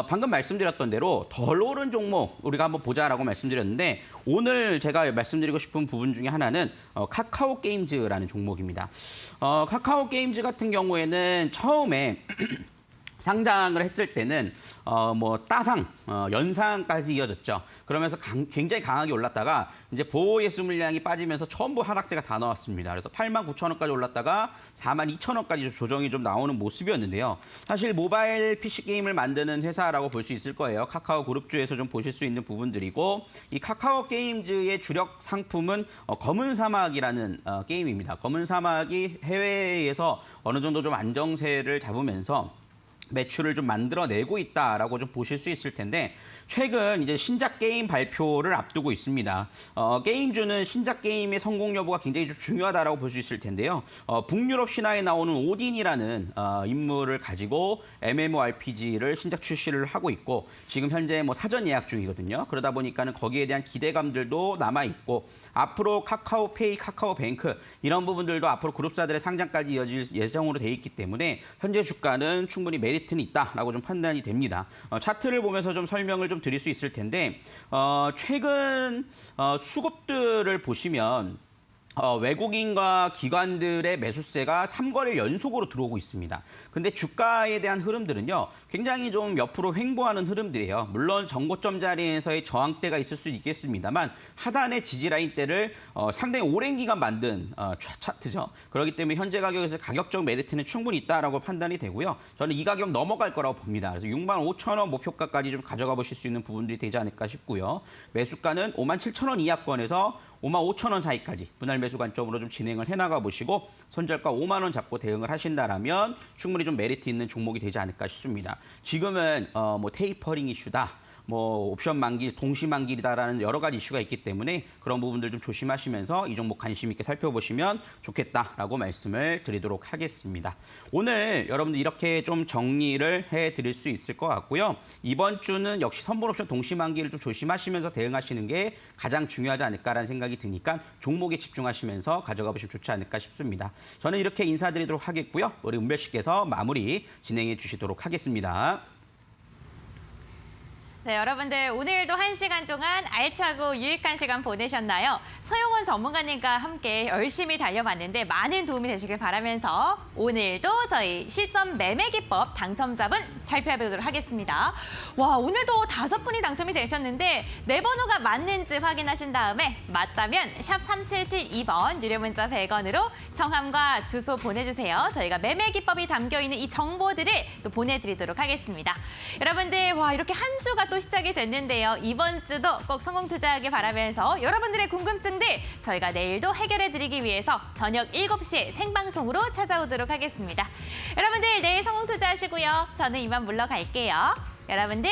방금 말씀드렸던 대로 덜 오른 종목 우리가 한번 보자라고 말씀드렸는데 오늘 제가 말씀드리고 싶은 부분 중에 하나는 카카오 게임즈라는 종목입니다. 카카오 게임즈 같은 경우에는 처음에 상장을 했을 때는 따상, 연상까지 이어졌죠. 그러면서 굉장히 강하게 올랐다가 이제 보호 예수 물량이 빠지면서 전부 하락세가 다 나왔습니다. 그래서 89,000원까지 올랐다가 42,000원까지 조정이 좀 나오는 모습이었는데요. 사실 모바일 PC 게임을 만드는 회사라고 볼 수 있을 거예요. 카카오 그룹주에서 좀 보실 수 있는 부분들이고 이 카카오 게임즈의 주력 상품은 검은 사막이라는 게임입니다. 검은 사막이 해외에서 어느 정도 좀 안정세를 잡으면서 매출을 좀 만들어내고 있다라고 좀 보실 수 있을 텐데 최근 이제 신작 게임 발표를 앞두고 있습니다. 게임주는 신작 게임의 성공 여부가 굉장히 좀 중요하다라고 볼 수 있을 텐데요. 북유럽 신화에 나오는 오딘이라는 인물을 가지고 MMORPG를 신작 출시를 하고 있고 지금 현재 사전 예약 중이거든요. 그러다 보니까는 거기에 대한 기대감들도 남아 있고 앞으로 카카오페이, 카카오뱅크 이런 부분들도 앞으로 그룹사들의 상장까지 이어질 예정으로 돼 있기 때문에 현재 주가는 충분히 메리트는 있다라고 좀 판단이 됩니다. 차트를 보면서 좀 설명을 좀 드릴 수 있을 텐데 최근 수급들을 보시면 외국인과 기관들의 매수세가 3거래일 연속으로 들어오고 있습니다. 근데 주가에 대한 흐름들은요, 굉장히 좀 옆으로 횡보하는 흐름들이에요. 물론 전고점 자리에서의 저항대가 있을 수 있겠습니다만 하단의 지지라인대를 상당히 오랜 기간 만든 차트죠. 그렇기 때문에 현재 가격에서 가격적 메리트는 충분히 있다라고 판단이 되고요. 저는 이 가격 넘어갈 거라고 봅니다. 그래서 65,000원 목표가까지 좀 가져가 보실 수 있는 부분들이 되지 않을까 싶고요. 매수가는 57,000원 이하권에서 55,000원 사이까지 분할 매수 관점으로 좀 진행을 해나가 보시고 손절가 5만 원 잡고 대응을 하신다라면 충분히 좀 메리트 있는 종목이 되지 않을까 싶습니다. 지금은 테이퍼링 이슈다. 옵션 만기, 동시 만기다라는 여러 가지 이슈가 있기 때문에 그런 부분들 좀 조심하시면서 이 종목 관심 있게 살펴보시면 좋겠다라고 말씀을 드리도록 하겠습니다. 오늘 여러분들 이렇게 좀 정리를 해드릴 수 있을 것 같고요. 이번 주는 역시 선물 옵션 동시 만기를 좀 조심하시면서 대응하시는 게 가장 중요하지 않을까라는 생각이 드니까 종목에 집중하시면서 가져가 보시면 좋지 않을까 싶습니다. 저는 이렇게 인사드리도록 하겠고요. 우리 은별 씨께서 마무리 진행해 주시도록 하겠습니다. 네, 여러분들 오늘도 1시간 동안 알차고 유익한 시간 보내셨나요? 서용원 전문가님과 함께 열심히 달려봤는데 많은 도움이 되시길 바라면서 오늘도 저희 실전 매매 기법 당첨자분 발표해보도록 하겠습니다. 와, 오늘도 5분이 당첨이 되셨는데 내 번호가 맞는지 확인하신 다음에 맞다면 샵 3772번 유료 문자 100원으로 성함과 주소 보내주세요. 저희가 매매 기법이 담겨있는 이 정보들을 또 보내드리도록 하겠습니다. 여러분들 이렇게 한 주가 또 또 시작이 됐는데요. 이번 주도 꼭 성공 투자하길 바라면서 여러분들의 궁금증들 저희가 내일도 해결해드리기 위해서 저녁 7시에 생방송으로 찾아오도록 하겠습니다. 여러분들 내일 성공 투자하시고요. 저는 이만 물러갈게요. 여러분들